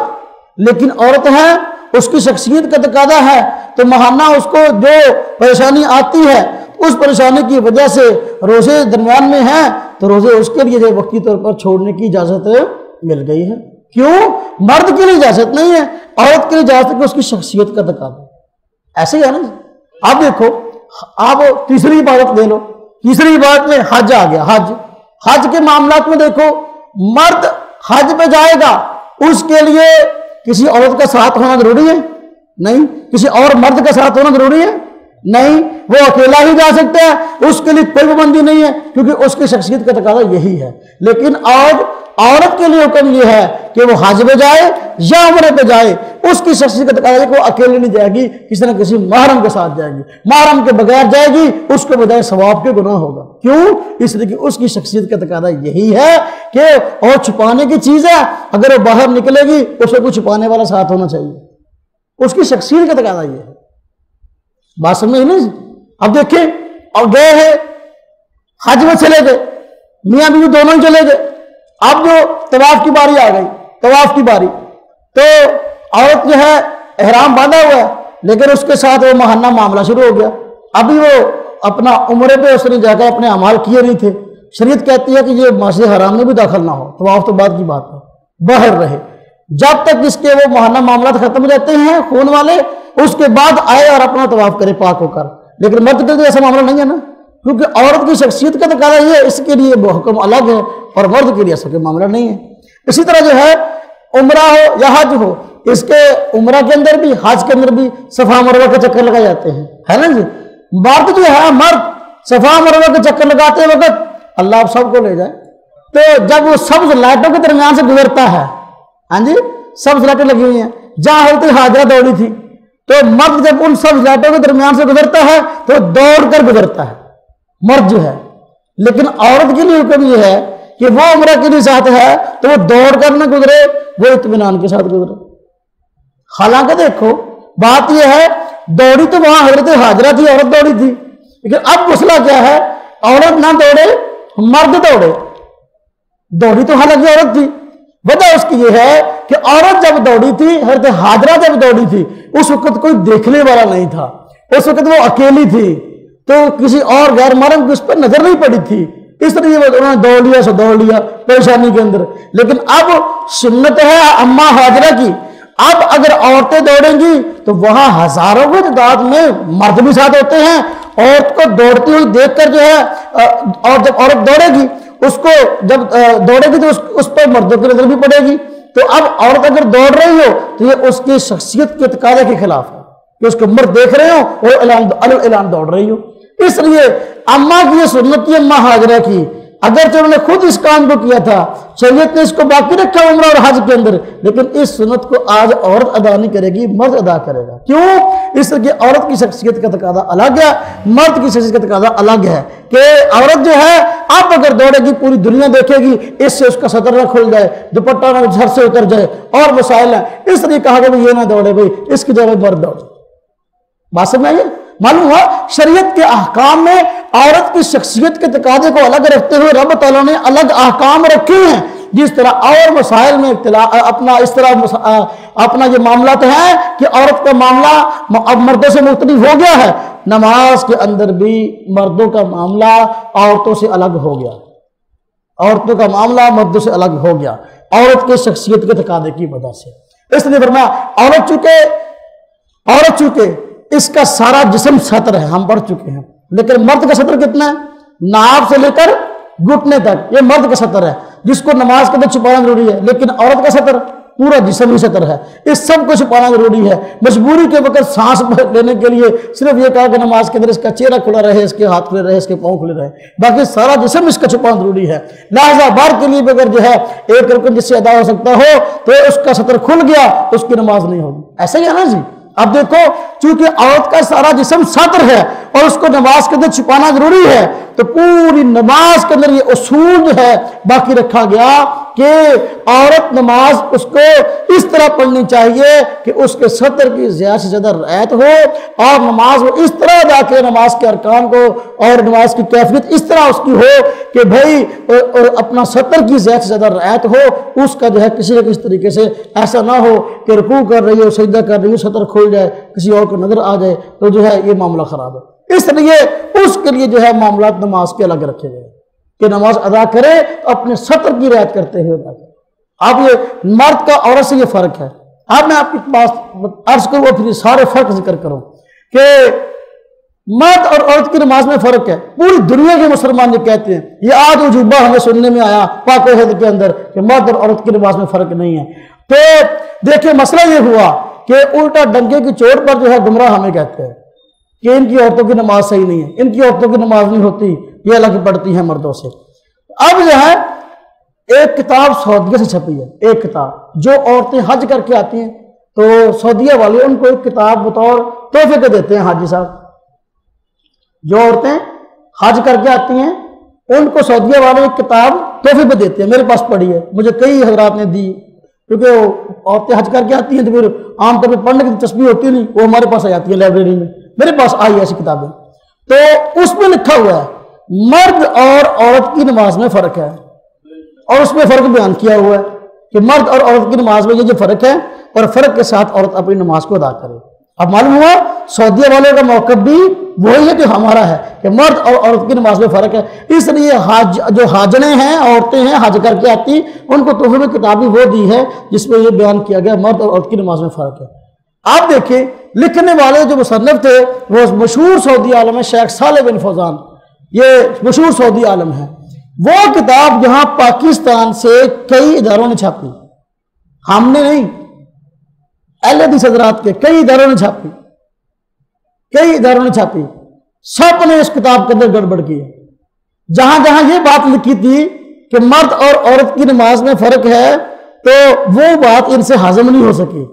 لیکن عورت ہے اس کی شخصیت کا تقاضا ہے تو ماہانہ اس کو جو پریشانی آتی ہے اس پریشانی کی وجہ سے روزے درمیان میں ہیں تو روزے اس کے لیے وقتی طور پر چھوڑنے کی اجازت مل گئی ہے۔ کیوں؟ مرد کے لیے اجازت نہیں ہے، عورت کے لیے اجازت ہے کہ اس کی شخصیت کا تقاضا، ایسے ہی ہے نا۔ آپ دیکھو، آپ تیسری عبادت لے لو، تیسری عبادت میں حج آ گیا۔ حج کے معاملات میں دیکھو، مرد حج پہ جائے گا، اس کے لیے کسی عورت کا ساتھ ہونا ضروری ہے؟ نہیں۔ کسی اور مرد کا ساتھ ہونا ضروری ہے؟ نہیں۔ وہ اکیلا ہی جا سکتا ہے، اس کے لیے کوئی پابندی نہیں ہے، کیونکہ اس کی شخصیت کا تقاضا یہی ہے۔ لیکن عورت کے لیے حکم یہ ہے کہ وہ حج پہ جائے یا عمرے پہ جائے، اس کی شخصیت کا تقاضا ہے کہ وہ اکیلے نہیں جائے گی، کسی نہ کسی محرم کے ساتھ جائے گی۔ محرم کے بغیر جائے گی، اس کو بجائے ثواب کے گناہ ہوگا۔ کیوں؟ اس لیے کہ اس کی شخصیت کا تقاضا یہی ہے کہ اور چھپانے کی چیز ہے، اگر وہ باہر نکلے گی اس کو کوئی چھپانے والا ساتھ ہونا چاہیے۔ اس کی شخصیت کا تقاضا یہ ہے۔ بات سمجھ نہیں؟ اب دیکھیں، اب گئے ہیں حج میں، چلے گئے، میاں بیوی دونوں ہی چلے گئے۔ اب جو طواف کی باری آ گئی، طواف کی باری، تو عورت جو ہے احرام باندھا ہوا ہے، لیکن اس کے ساتھ وہ ماہانہ معاملہ شروع ہو گیا۔ ابھی وہ اپنا عمرے پہ اس نے جا کر اپنے اعمال کیے نہیں تھے۔ شریعت کہتی ہے کہ یہ مسجد حرام میں بھی داخل نہ ہو، طواف تو بعد کی بات ہے، باہر رہے جب تک اس کے وہ ماہانہ معاملات ختم ہو جاتے ہیں خون والے، اس کے بعد آئے اور اپنا طواف کرے پاک ہو کر۔ لیکن مرد کے لیے ایسا معاملہ نہیں ہے نا، کیونکہ عورت کی شخصیت کا تقاضا یہ ہے، اس کے لیے وہ حکم الگ ہے اور مرد کے لیے ایسا کوئی معاملہ نہیں ہے۔ اسی طرح جو ہے عمرہ ہو یا حج ہو، اس کے عمرہ کے اندر بھی حج کے اندر بھی صفا مروہ کے چکر لگائے جاتے ہیں، ہے نا جی۔ مرد جو ہے، مرد صفا مروہ کے چکر لگاتے وقت اللہ آپ سب کو لے جائے، تو جب وہ سبز لائٹوں کے درمیان سے گزرتا ہے، ہاں جی، سبز لائٹیں لگی ہوئی ہیں، جہاں حضرت حاجرہ دوڑی تھی، تو مرد جب ان سبز لائٹوں کے درمیان سے گزرتا ہے تو دوڑ کر گزرتا ہے مرد جو ہے۔ لیکن عورت کے لیے حکم یہ ہے کہ وہ عمرہ کے لیے ساتھ ہے تو وہ دوڑ کر نہ گزرے، وہ اطمینان کے ساتھ گزرے۔ حالانکہ دیکھو بات یہ ہے، دوڑی تو وہاں حضرت حاجرہ تھی، عورت دوڑی تھی، لیکن اب مسئلہ کیا ہے، عورت نہ دوڑے مرد دوڑے۔ دوڑی تو حالانکہ عورت تھی، وجہ اس کی یہ ہے کہ عورت جب دوڑی تھی، حضرت حاجرہ جب دوڑی تھی، اس وقت کوئی دیکھنے والا نہیں تھا، اس وقت وہ اکیلی تھی، تو کسی اور غیر محرم کی اس پر نظر نہیں پڑی تھی، اس طرح انہوں نے دوڑ لیا سو دوڑ لیا پریشانی کے اندر۔ لیکن اب سنت ہے اماں حاجرہ کی، اب اگر عورتیں دوڑیں گی تو وہاں ہزاروں کی تعداد میں مرد بھی ساتھ ہوتے ہیں، عورت کو دوڑتی ہوئی دیکھ کر جو ہے، اور جب عورت دوڑے گی اس کو جب دوڑے گی تو اس پر مردوں کی نظر بھی پڑے گی۔ تو اب عورت اگر دوڑ رہی ہو تو یہ اس کی شخصیت کے تقاضے کے خلاف ہے کہ اس کو مرد دیکھ رہے ہو اور اعلان دوڑ رہی ہو۔ اس لیے اماں کی یہ سنت تھی، اماں حاجرہ کی، اگرچہ انہوں نے خود اس کام کو کیا تھا، شریعت نے اس کو باقی رکھا عمرہ اور حج کے اندر، لیکن اس سنت کو آج عورت ادا نہیں کرے گی، مرد ادا کرے گا۔ کیوں؟ اس لیے کہ عورت کی شخصیت کا تقاضا الگ ہے، مرد کی شخصیت کا تقاضا الگ ہے، کہ عورت جو ہے اب اگر دوڑے گی پوری دنیا دیکھے گی، اس سے اس کا صدر نہ کھل جائے، دوپٹہ نہ جھر سے اتر جائے، اور مسائل ہیں، اس لیے کہا کہ یہ نہ دوڑے بھائی، اس کی جگہ مرد دوڑے۔ بات سمجھ آئی؟ معلوم ہوا شریعت کے احکام میں عورت کی شخصیت کے تقاضے کو الگ رکھتے ہوئے رب تعالیٰ نے الگ احکام رکھے ہیں۔ جس طرح اور مسائل میں اپنا یہ معاملات ہیں کہ عورت کا معاملہ اب مردوں سے مختلف ہو گیا ہے، نماز کے اندر بھی مردوں کا معاملہ عورتوں سے الگ ہو گیا، عورتوں کا معاملہ مردوں سے الگ ہو گیا، عورت کی شخصیت کے تقاضے کی وجہ سے۔ اس لیے فرمایا عورت چونکہ اس کا سارا جسم سطر ہے، ہم پڑھ چکے ہیں، لیکن مرد کا سطر کتنا ہے؟ ناف سے لے کر گھٹنے تک، یہ مرد کا سطر ہے جس کو نماز کے اندر چھپانا ضروری ہے، لیکن عورت کا سطر پورا جسم ہی سطر ہے، اس سب کو چھپانا ضروری ہے۔ مجبوری کے وقت سانس لینے کے لیے صرف یہ کہا کہ نماز کے اندر اس کا چہرہ کھلا رہے، اس کے ہاتھ کھلے رہے، اس کے پاؤں کھلے رہے، باقی سارا جسم اس کا چھپانا ضروری ہے۔ لہذا بار کے لیے بھی اگر جو ہے ایک رکن جس سے ادا ہو سکتا ہو تو اس کا سطر کھل گیا، اس کی نماز نہیں ہوگی، ایسا ہی ہے نا جی۔ اب دیکھو چونکہ عورت کا سارا جسم ساتر ہے اور اس کو نماز کے اندر چھپانا ضروری ہے، تو پوری نماز کے اندر یہ اصول جو ہے باقی رکھا گیا کہ عورت نماز اس کو اس طرح پڑھنی چاہیے کہ اس کے سطر کی زیادہ سے زیادہ رعایت ہو، اور نماز وہ اس طرح ادا کے نماز کے ارکان کو اور نماز کی کیفیت اس طرح اس کی ہو کہ بھائی اور اپنا سطر کی زیادہ سے زیادہ رعایت ہو، اس کا جو ہے کسی نہ کسی طریقے سے ایسا نہ ہو کہ رکوع کر رہی ہو، سجدہ کر رہی ہو، سطر کھل جائے، کسی اور کو نظر آ جائے، تو جو ہے یہ معاملہ خراب ہے۔ اس لیے اس کے لیے جو ہے معاملات نماز کے الگ رکھے گئے کہ نماز ادا کرے اپنے سطر کی رعایت کرتے ہوئے ادا کرے۔ اب یہ مرد کا عورت سے یہ فرق ہے۔ اب میں آپ کی بات عرض کروں اور پھر سارے فرق ذکر کروں کہ مرد اور عورت کی نماز میں فرق ہے. پوری دنیا کے مسلمان یہ کہتے ہیں. یہ آج عجوبہ ہمیں سننے میں آیا پاک و ہند کے اندر کہ مرد اور عورت کی نماز میں فرق نہیں ہے. تو دیکھیں مسئلہ یہ ہوا کہ الٹا ڈنکے کی چوٹ پر جو ہے گمراہ ہمیں کہتے ہیں کہ ان کی عورتوں کی نماز صحیح نہیں ہے, ان کی عورتوں کی نماز نہیں ہوتی, یہ الگ پڑھتی ہیں مردوں سے. اب جو ہے ایک کتاب سعودیہ سے چھپی ہے, ایک کتاب جو عورتیں حج کر کے آتی ہیں تو سعودیہ والے ان کو ایک کتاب بطور تحفے کے دیتے ہیں. حاجی صاحب جو عورتیں حج کر کے آتی ہیں ان کو سعودیہ والے ایک کتاب تحفے پہ دیتے ہیں. میرے پاس پڑھی ہے, مجھے کئی حضرات نے دی, کیونکہ وہ عورتیں حج کر کے آتی ہیں تو پھر عام طور پہ پڑھنے کی دلچسپی ہوتی نہیں, وہ ہمارے پاس آ جاتی ہے لائبریری میں. میرے پاس آئی ایسی کتابیں, تو اس میں لکھا ہوا ہے مرد اور عورت کی نماز میں فرق ہے, اور اس میں فرق بیان کیا ہوا ہے کہ مرد اور عورت کی نماز میں یہ جو فرق ہے, اور فرق کے ساتھ عورت اپنی نماز کو ادا کرے. اب معلوم ہوا سعودیہ والوں کا موقف بھی وہی ہے کہ ہمارا ہے کہ مرد اور عورت کی نماز میں فرق ہے. اس لیے جو حاجنیں ہیں, عورتیں ہیں حج کر کے آتی, ان کو تحفے میں کتابی وہ دی ہے جس میں یہ بیان کیا گیا مرد اور عورت کی نماز میں فرق ہے. آپ دیکھیں لکھنے والے جو مصنف تھے وہ مشہور سعودی عالم ہے شیخ صالح بن فوزان, یہ مشہور سعودی عالم ہے. وہ کتاب جہاں پاکستان سے کئی اداروں نے چھاپی, ہم نے نہیں, اہل حدیث حضرات کے کئی اداروں نے چھاپی, کئی اداروں نے چھاپی, سب نے اس کتاب کے اندر گڑبڑ کی. جہاں جہاں یہ بات لکھی تھی کہ مرد اور عورت کی نماز میں فرق ہے تو وہ بات ان سے ہضم نہیں ہو سکی.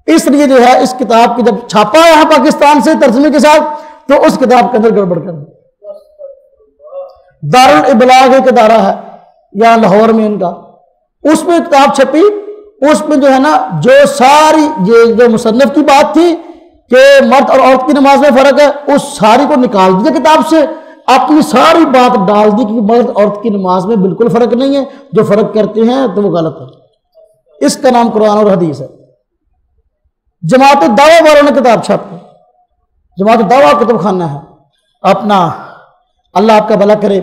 اس لیے جو ہے اس کتاب کی جب چھاپا یہاں پاکستان سے ترجمے کے ساتھ تو اس کتاب کے اندر گڑبڑ کر دی. دارالابلاغ ایک ادارہ ہے یہاں لاہور میں ان کا, اس میں کتاب چھپی, اس میں جو ہے نا جو ساری یہ جو مصنف کی بات تھی کہ مرد اور عورت کی نماز میں فرق ہے, اس ساری کو نکال دیا کتاب سے, اپنی ساری بات ڈال دی کہ مرد عورت کی نماز میں بالکل فرق نہیں ہے, جو فرق کرتے ہیں تو وہ غلط ہے. اس کا نام قرآن اور حدیث ہے. جماعت دعویٰ والوں نے کتاب چھاپی, جماعت دعویٰ کتب خانہ ہے اپنا, اللہ آپ کا بھلا کرے.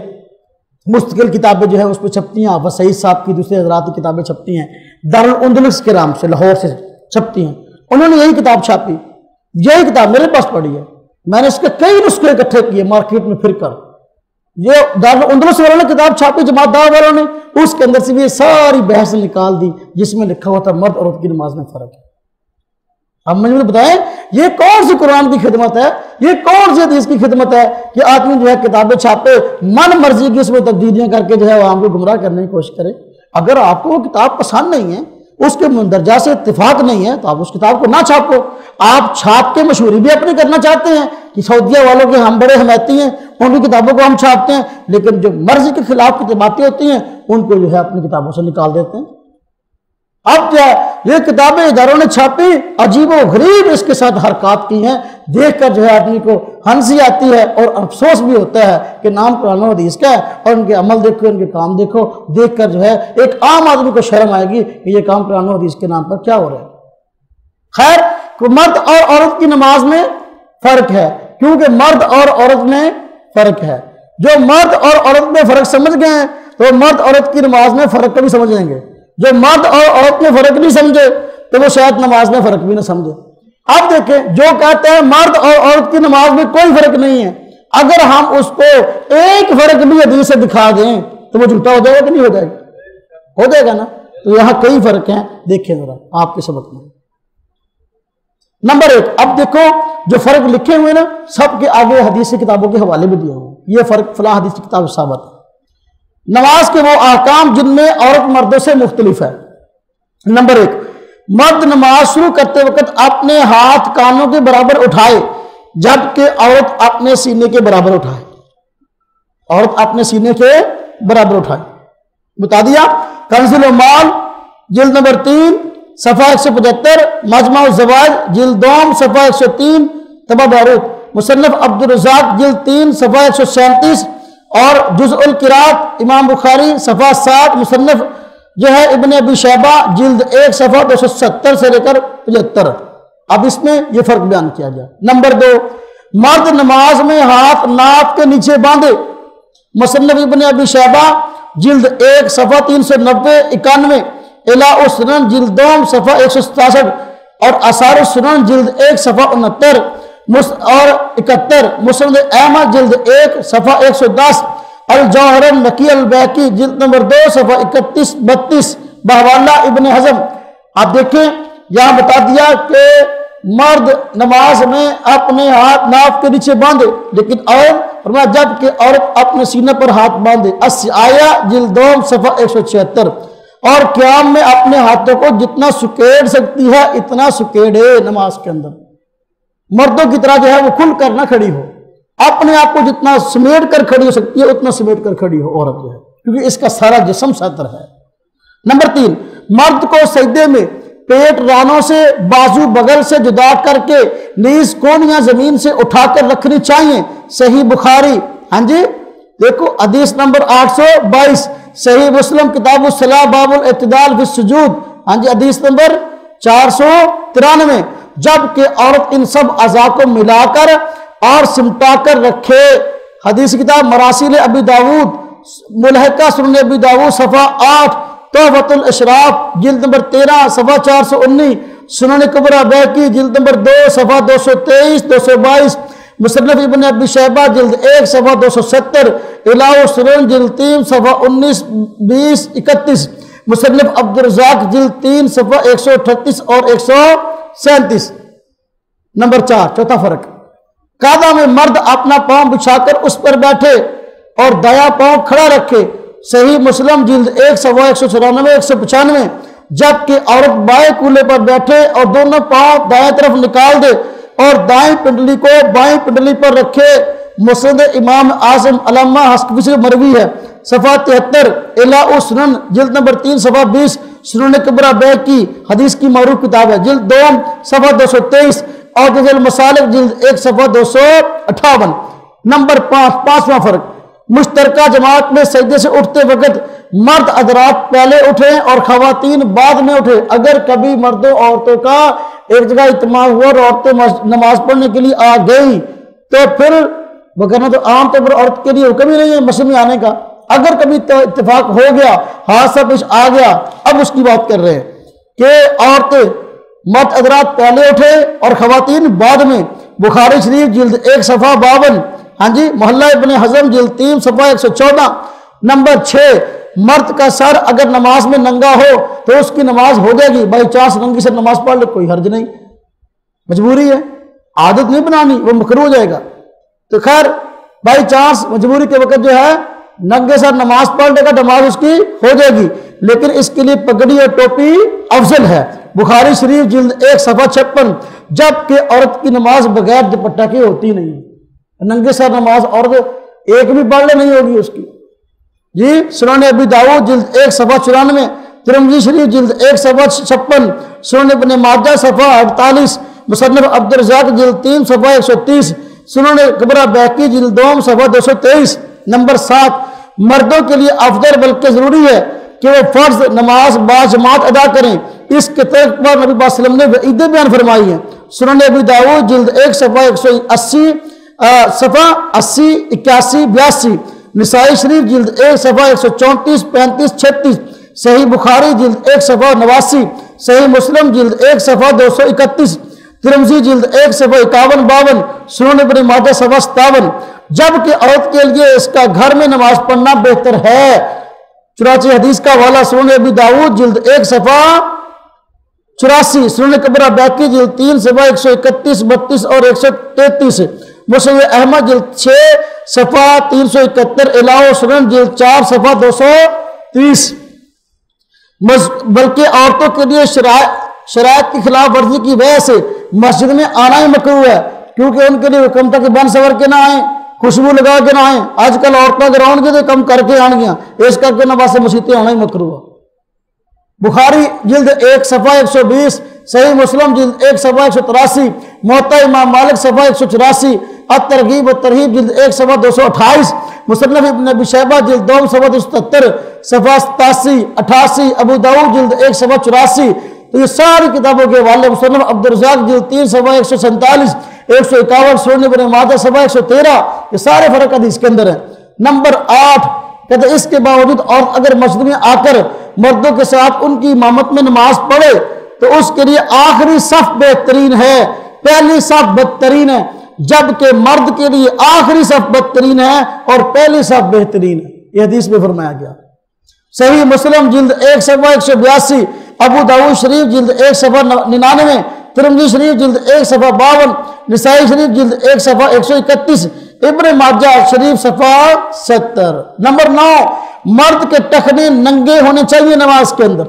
مستقل کتابیں جو ہیں اس پہ چھپتی ہیں, آپ سعید صاحب کی دوسرے حضرات کی کتابیں چھپتی ہیں, دارالاندلس کے نام سے لاہور سے چھپتی ہیں. انہوں نے یہی کتاب چھاپی, یہی کتاب میرے پاس پڑھی ہے, میں نے اس کے کئی نسخے اکٹھے کیے مارکیٹ میں پھر کر. یہ دارالاندلس والوں نے کتاب چھاپی, جماعت دعویٰ والوں نے, اس کے اندر سے بھی یہ ساری بحث نکال دی جس میں لکھا ہوا تھا مرد اور عورت کی نماز میں فرق ہے. اب مجھے بتائیں یہ کون سی قرآن کی خدمت ہے, یہ کون سی حدیث کی خدمت ہے کہ آدمی جو ہے کتابیں چھاپے من مرضی کی اس میں تبدیلیاں کر کے جو ہے عوام کو گمراہ کرنے کی کوشش کرے. اگر آپ کو وہ کتاب پسند نہیں ہے, اس کے مندرجہ سے اتفاق نہیں ہے, تو آپ اس کتاب کو نہ چھاپو. آپ چھاپ کے مشہوری بھی اپنی کرنا چاہتے ہیں کہ سعودیہ والوں کے ہم بڑے حمایتی ہیں, ان کی کتابوں کو ہم چھاپتے ہیں, لیکن جو مرضی کے خلاف کی باتیں ہوتی ہیں ان کو جو ہے اپنی کتابوں سے نکال دیتے ہیں. اب کیا یہ کتابیں اداروں نے چھاپی, عجیب و غریب اس کے ساتھ حرکات کی ہیں, دیکھ کر جو ہے آدمی کو ہنسی آتی ہے اور افسوس بھی ہوتا ہے کہ نام قرآن و حدیث کا ہے, اور ان کے عمل دیکھو, ان کے کام دیکھو, دیکھ کر جو ہے ایک عام آدمی کو شرم آئے گی کہ یہ کام قرآن و حدیث کے نام پر کیا ہو رہا ہے. خیر, مرد اور عورت کی نماز میں فرق ہے, کیونکہ مرد اور عورت میں فرق ہے. جو مرد اور عورت میں فرق سمجھ گئے ہیں تو مرد عورت کی نماز میں فرق کبھی سمجھ لیں گے. جو مرد اور عورت میں فرق نہیں سمجھے تو وہ شاید نماز میں فرق بھی نہ سمجھے. اب دیکھیں جو کہتے ہیں مرد اور عورت کی نماز میں کوئی فرق نہیں ہے, اگر ہم اس کو ایک فرق بھی حدیث سے دکھا دیں تو وہ جھوٹا ہو جائے گا کہ نہیں ہو جائے گا؟ ہو جائے گا نا. تو یہاں کئی فرق ہیں, دیکھیں ذرا آپ کے سبق میں. نمبر 1, اب دیکھو جو فرق لکھے ہوئے نا سب کے آگے حدیث کی کتابوں کے حوالے بھی دیے ہوئے, یہ فرق فلاں حدیث کی کتاب ثابت ہے. نماز کے وہ احکام جن میں عورت مردوں سے مختلف ہے. نمبر 1, مرد نماز شروع کرتے وقت اپنے ہاتھ کانوں کے برابر اٹھائے جبکہ عورت اپنے سینے کے برابر اٹھائے. عورت اپنے سینے کے برابر اٹھائے. بتا دیا. کنز العمال جلد نمبر 3 صفحہ 175, مجمع الزوائد جلد 2 صفحہ 103, طبع باروت مصنف عبدالرزاق جلد 3 صفحہ 137, اور جزء القراءت امام بخاری صفحہ 7, مصنف جو ہے ابن ابی شیبہ جلد 1 صفحہ 270 سے لے کر 75. اب اس میں یہ فرق بیان کیا گیا. نمبر 2, مرد نماز میں ہاتھ ناف کے نیچے باندھے. مصنف ابن ابی شیبہ جلد 1 صفحہ 390-91, الاء السنن جلد 2 صفحہ 167, اور آثار السنن جلد 1 صفحہ 69, اور 71 مسند احمد جلد 1 صفحہ 110، الجوہر النقی البیقی جلد نمبر 2 صفحہ 31-32 بحوالہ ابن حزم۔ آپ دیکھیں یہاں بتا دیا کہ مرد نماز میں اپنے ہاتھ ناف کے نیچے باندھے، لیکن عورت فرمایا جب کہ عورت اپنے سینے پر ہاتھ باندھے، آیا جلد 2 صفحہ 176، اور قیام میں اپنے ہاتھوں کو جتنا سکیڑ سکتی ہے اتنا سکیڑے نماز کے اندر، مردوں کی طرح جو ہے وہ کھل کر نہ کھڑی ہو، اپنے آپ کو جتنا سمیٹ کر کھڑی ہو سکتی ہے اتنا سمیٹ کر کھڑی ہو عورت جو ہے، کیونکہ اس کا سارا جسم ساتر ہے۔ نمبر 3، مرد کو سجدے میں پیٹ رانوں سے بازو بغل سے جدا کر کے نیز کونیاں زمین سے اٹھا کر رکھنی چاہیے، صحیح بخاری۔ ہاں جی دیکھو حدیث نمبر 822، صحیح مسلم کتاب الصلاۃ باب الاعتدال فی السجود، ہاں جی حدیث نمبر 493، جبکہ عورت ان سب اعضاء کو ملا کر اور سمٹا کر رکھے، حدیث کتاب مراسیل ابی داود ملحقہ سنن ابی داود صفحہ 8، تحفۃ الاشراف جلد نمبر 13 صفحہ 419، سنن کبریٰ بیہقی جلد نمبر 2 صفحہ 223-222، مصنف ابن ابی شیبہ جلد 1 صفحہ 270، الہ السنن جلد 3 صفحہ 19-20-31، مصنف عبدالرزاق جلد 3 صفحہ 138 اور 137۔ نمبر 4، چوتھا فرق، قاعدہ میں مرد اپنا پاؤں بچھا کر اس پر بیٹھے اور دایاں پاؤں کھڑا رکھے، صحیح مسلم جلد 1 صفحہ 194-195، جبکہ عورت بائیں کولے پر بیٹھے اور دونوں پاؤں دائیں طرف نکال دے اور دائیں پنڈلی کو بائیں پنڈلی پر رکھے، مسند امام اعظم علامہ حسکفی سے مروی ہے، صفحہ 73، الہ السنن جلد نمبر 3 صفحہ 20، سنن کبریٰ بیہقی حدیث کی معروف کتاب ہے، جلد 2 صفحہ 223، اور جز المسالک جلد 1 صفحہ 258۔ نمبر 5، پانچواں فرق، مشترکہ جماعت میں سجدے سے اٹھتے وقت مرد حضرات پہلے اٹھیں اور خواتین بعد میں اٹھیں۔ اگر کبھی مردوں عورتوں کا ایک جگہ اجتماع ہوا اور عورتیں نماز پڑھنے کے لیے آ گئیں تو پھر وگرنہ تو عام طور پر عورت کے لیے حکم ہی نہیں ہے مسجد میں آنے کا، اگر کبھی اتفاق ہو گیا حادثہ پیش آ گیا، اب اس کی بات کر رہے ہیں کہ عورتیں مرد حضرات پہلے اٹھے اور خواتین بعد میں، بخاری شریف جلد 1 صفحہ 52، ہاں جی محلہ ابن حزم جلد 3 صفحہ 114۔ نمبر 6، مرد کا سر اگر نماز میں ننگا ہو تو اس کی نماز ہو جائے گی، بائی چانس ننگی سے نماز پڑھ لے کوئی حرج نہیں، مجبوری ہے، عادت نہیں بنانی، وہ مکروہ ہو جائے گا، تو خیر بائی چانس مجبوری کے وقت جو ہے ننگے سر نماز پڑھ لے گا، نماز اس کی ہو جائے گی، لیکن اس کے لیے پگڑی اور ٹوپی افضل ہے، بخاری شریف جلد 1 صفحہ 56، جبکہ عورت کی نماز بغیر دوپٹہ کے ہوتی نہیں، ننگے سر نماز عورت ایک بھی پڑھ لے نہیں ہوگی اس کی۔ جی سنن ابی داؤد جلد 1 صفحہ 94، ترمذی شریف جلد 1 صفحہ 56، سنن ابن ماجہ صفحہ 48، مصنف عبدالرزاق جلد 3 صفحہ 130، سنن کبریٰ بیہقی جلد 2 صفحہ 223۔ نمبر 7، مردوں کے لیے افضل بلکہ ضروری ہے کہ وہ فرض نماز باجماعت ادا کریں، اس کے طرف پر نبی صلی اللہ علیہ وسلم نے وعیدیں بیان فرمائی ہیں، سنن ابی داؤد جلد 1 صفحہ 180 صفحہ 80 81 82، نسائی شریف جلد 1 صفحہ 134 35 36، صحیح بخاری جلد 1 صفحہ 89، صحیح مسلم جلد 1 صفحہ 231، ترمذی جلد 1 صفحہ 51 52، سنن ابن ماجہ صفحہ 57۔ جبکہ عورت کے لیے اس کا گھر میں نماز پڑھنا بہتر ہے، چنانچہ حدیث کا حوالہ سنن ابی داؤد جلد 1 صفحہ 84، سنن کبریٰ بیہقی جلد 3 صفحہ 131 32 اور 133، مسند احمد جلد 6 صفحہ 371، الہ سنن جلد 4 صفحہ 230۔ بلکہ عورتوں کے لیے شرائط کی خلاف ورزی کی وجہ سے مسجد میں آنا ہی مکروہ ہے، کیونکہ ان کے لیے حکم تھا کہ بن سور کے نہ آئیں، خوشبو لگا کے نہ آئیں، آج کل عورتیں اگر آؤں گے تو کم کر کے آن گیا، اس کر کے نماز مسجد آنا ہی مکروہ ہے۔ بخاری جلد 1 صفحہ 120، صحیح مسلم جلد 1 صفحہ 183، موطا امام مالک صفحہ 184، الترغیب والترہیب جلد 1 صفحہ 228، مصنف ابن ابی شیبہ جلد 2 صفحہ 277، صفحہ 87 88، ابو داؤد جلد 1 صفحہ 84۔ تو یہ ساری کتابوں کے حوالے مصنف عبدالرزاق جلد 3 صفحہ 147 151، سنن ابن ماجہ صفحہ 113، یہ سارے فرق حدیث کے اندر ہیں۔ نمبر 8، کہتے اس کے باوجود عورت اگر مسجد میں آ کر مردوں کے ساتھ ان کی امامت میں نماز پڑھے تو اس کے لیے آخری صف بہترین ہے، پہلی صف بدترین ہے۔ جبکہ مرد کے لیے آخری صف بدترین ہے اور پہلی صف بہترین ہے. یہ حدیث میں فرمایا گیا. صحیح مسلم جلد 1 صفحہ 182، ابو داؤد شریف جلد 1 صفحہ 99، ترمذی شریف جلد 1 صفحہ 52، نسائی شریف جلد 1 صفحہ 131، ابن ماجہ شریف صفحہ 70. نمبر 9، مرد کے ٹخنے ننگے ہونے چاہیے نماز کے اندر.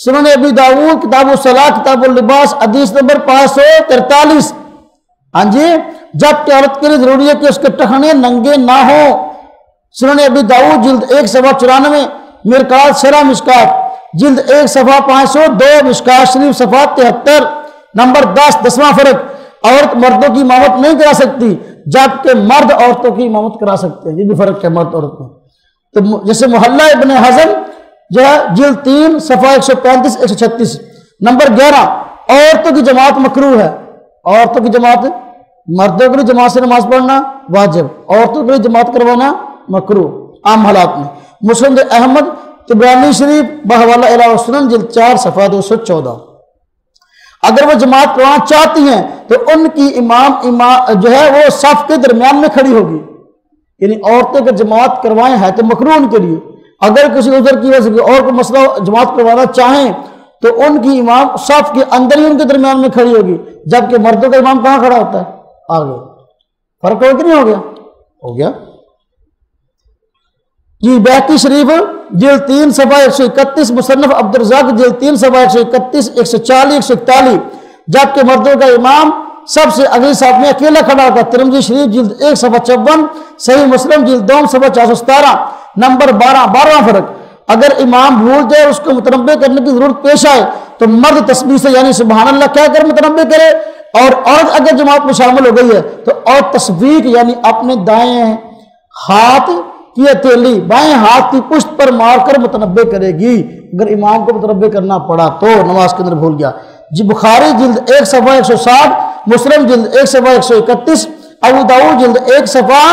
سنن ابی داؤد کتاب الصلاۃ کتاب اللباس حدیث نمبر 543. ہاں جی، جبکہ عورت کے لیے ضروری ہے کہ اس کے ٹخنے ننگے نہ ہوں. سنن ابی داؤد جلد 1 صفحہ 94، مرکات شرح مشکات جلد 1 صفحہ 502، مشکات شریف صفحہ 73. نمبر 10واں فرق، عورت مردوں کی امامت نہیں کرا سکتی جبکہ مرد عورتوں کی امامت کرا سکتے ہیں. یہ بھی فرق ہے مرد عورت میں. تو جیسے محلہ ابن حزم جو ہے جلد 3 صفحہ 135 136. نمبر 11، عورتوں کی جماعت مکروہ ہے. عورتوں کی جماعت، مردوں کے لیے جماعت سے نماز پڑھنا واجب، عورتوں کے لیے جماعت کروانا مکروہ عام حالات میں. مسند احمد طبرانی شریف بحوالہ الہ سنن جلد 4 صفحہ 214. اگر وہ جماعت کروانا چاہتی ہیں تو ان کی امام جو ہے وہ صف کے درمیان میں کھڑی ہوگی. یعنی عورتیں کے جماعت کروائیں ہے تو مکروہ ان کے لیے. اگر کسی عذر کی وجہ سے اور کوئی مسئلہ جماعت کروانا چاہیں تو ان کی امام صف کے اندر ہی ان کے درمیان میں کھڑی ہوگی، جبکہ مردوں کا امام کہاں کھڑا ہوتا ہے؟ آگے. فرق ہو کہ نہیں ہو گیا؟ ہو گیا جی. بیہقی شریف جلد 3 صفحہ 131، مصنف عبدالرزاق جلد 3 صفحہ 131 140 141، جبکہ مردوں کا امام سب سے اگلی صف میں اکیلا کھڑا ہوتا ہے. ترمذی شریف جلد 1 صفحہ 56، صحیح مسلم جلد 2 صفحہ 417. نمبر 12واں فرق، اگر امام بھول جائے اس کو متنبہ کرنے کی ضرورت پیش آئے تو مرد تسبیح سے یعنی سبحان اللہ کہہ کر متنبہ کرے، اور عورت اگر جماعت میں شامل ہو گئی ہے تو عورت تسبیح یعنی اپنے دائیں ہاتھ کی ہتھیلی بائیں ہاتھ کی پشت پر مار کر متنبہ کرے گی. اگر امام کو متنبہ کرنا پڑا تو نماز کے اندر بھول گیا. جی بخاری جلد 1 صفحہ 160، مسلم جلد 1 صفحہ 131، ابو داؤد جلد 1 صفحہ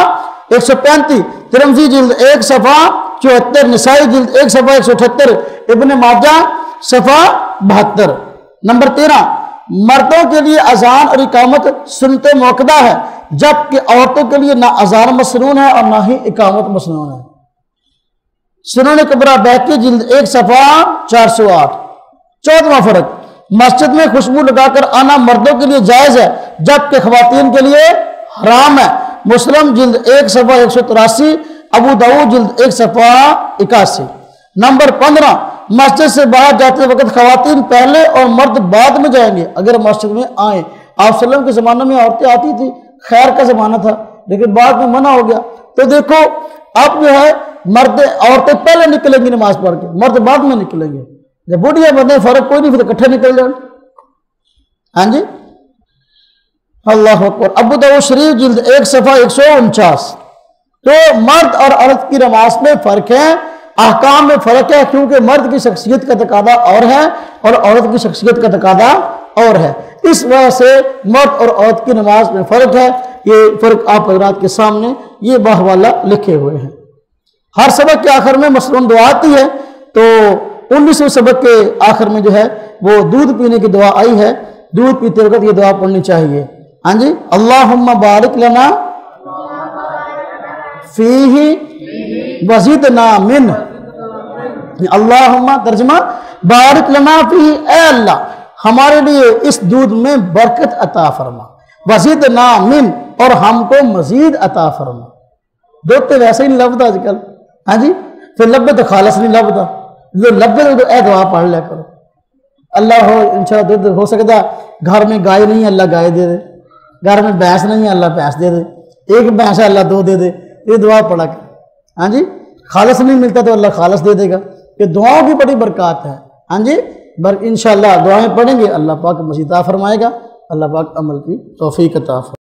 135، ترمذی جلد 1 صفحہ 74، نسائی جلد 1 صفحہ 178، ابن ماجہ صفحہ 72. نمبر 13، مردوں کے لیے اذان اور اقامت سنت موقدہ ہے، جبکہ عورتوں کے لیے نہ اذان مسنون ہے اور نہ ہی اقامت مسنون ہے. سنن کبریٰ بیہقی جلد 1 صفحہ 408. 14واں فرق، مسجد میں خوشبو لگا کر آنا مردوں کے لیے جائز ہے جبکہ خواتین کے لیے حرام ہے. مسلم جلد 1 صفحہ 183، ابو داؤد جلد 1 صفحہ 81. نمبر 15، مسجد سے باہر جاتے وقت خواتین پہلے اور مرد بعد میں جائیں گے اگر مسجد میں آئیں. آپ صلی اللہ علیہ وسلم کے زمانے میں عورتیں آتی تھی، خیر کا زمانہ تھا، لیکن بعد میں منع ہو گیا. تو دیکھو اب جو ہے عورتیں پہلے نکلیں گی نماز پڑھ کے، مرد بعد میں نکلیں گے. جب بوڑھیا بندے فرق کوئی نہیں، پھر اکٹھے نکل جائیں. ہاں جی، اللہ اکبر. ابو داؤد شریف جلد 1 صفحہ 149. تو مرد اور عورت کی نماز میں فرق ہے، احکام میں فرق ہے، کیونکہ مرد کی شخصیت کا تقاضا اور ہے اور عورت کی شخصیت کا تقاضا اور ہے. اس وجہ سے مرد اور عورت کی نماز میں فرق ہے. یہ فرق آپ حضرات کے سامنے یہ بحوالہ لکھے ہوئے ہیں. ہر سبق کے آخر میں مثلاً دعا آتی ہے، تو 19ویں سبق کے آخر میں جو ہے وہ دودھ پینے کی دعا آئی ہے. دودھ پیتے وقت یہ دعا پڑھنی چاہیے. ہاں جی، اللہم بارک لنا فیہ وزدنا من. اللہم ترجمہ، بارک لنا فیہ، اے اللہ ہمارے لیے اس دودھ میں برکت عطا فرما، وزدنا من، اور ہم کو مزید عطا فرما. دودھ تو ویسے ہی نہیں لبتا آج کل. ہاں جی، پھر لبے تو خالص نہیں لبتا. جو لبے تو اے دعا پڑھ لیا کرو. اللہ ہو انشاءاللہ دودھ ہو سکتا گھر میں گائے نہیں ہے اللہ گائے دے دے، گھر میں بھینس نہیں ہے اللہ بھینس دے دے، ایک بھینس ہے اللہ 2 دے دے. یہ دعا پڑھا کر. ہاں جی، خالص نہیں ملتا تو اللہ خالص دے دے گا. یہ دعاؤں کی بڑی برکات ہے. ہاں جی، انشاءاللہ دعائیں پڑھیں گے اللہ پاک مزید عطا فرمائے گا. اللہ پاک عمل کی توفیق عطا فرمائے.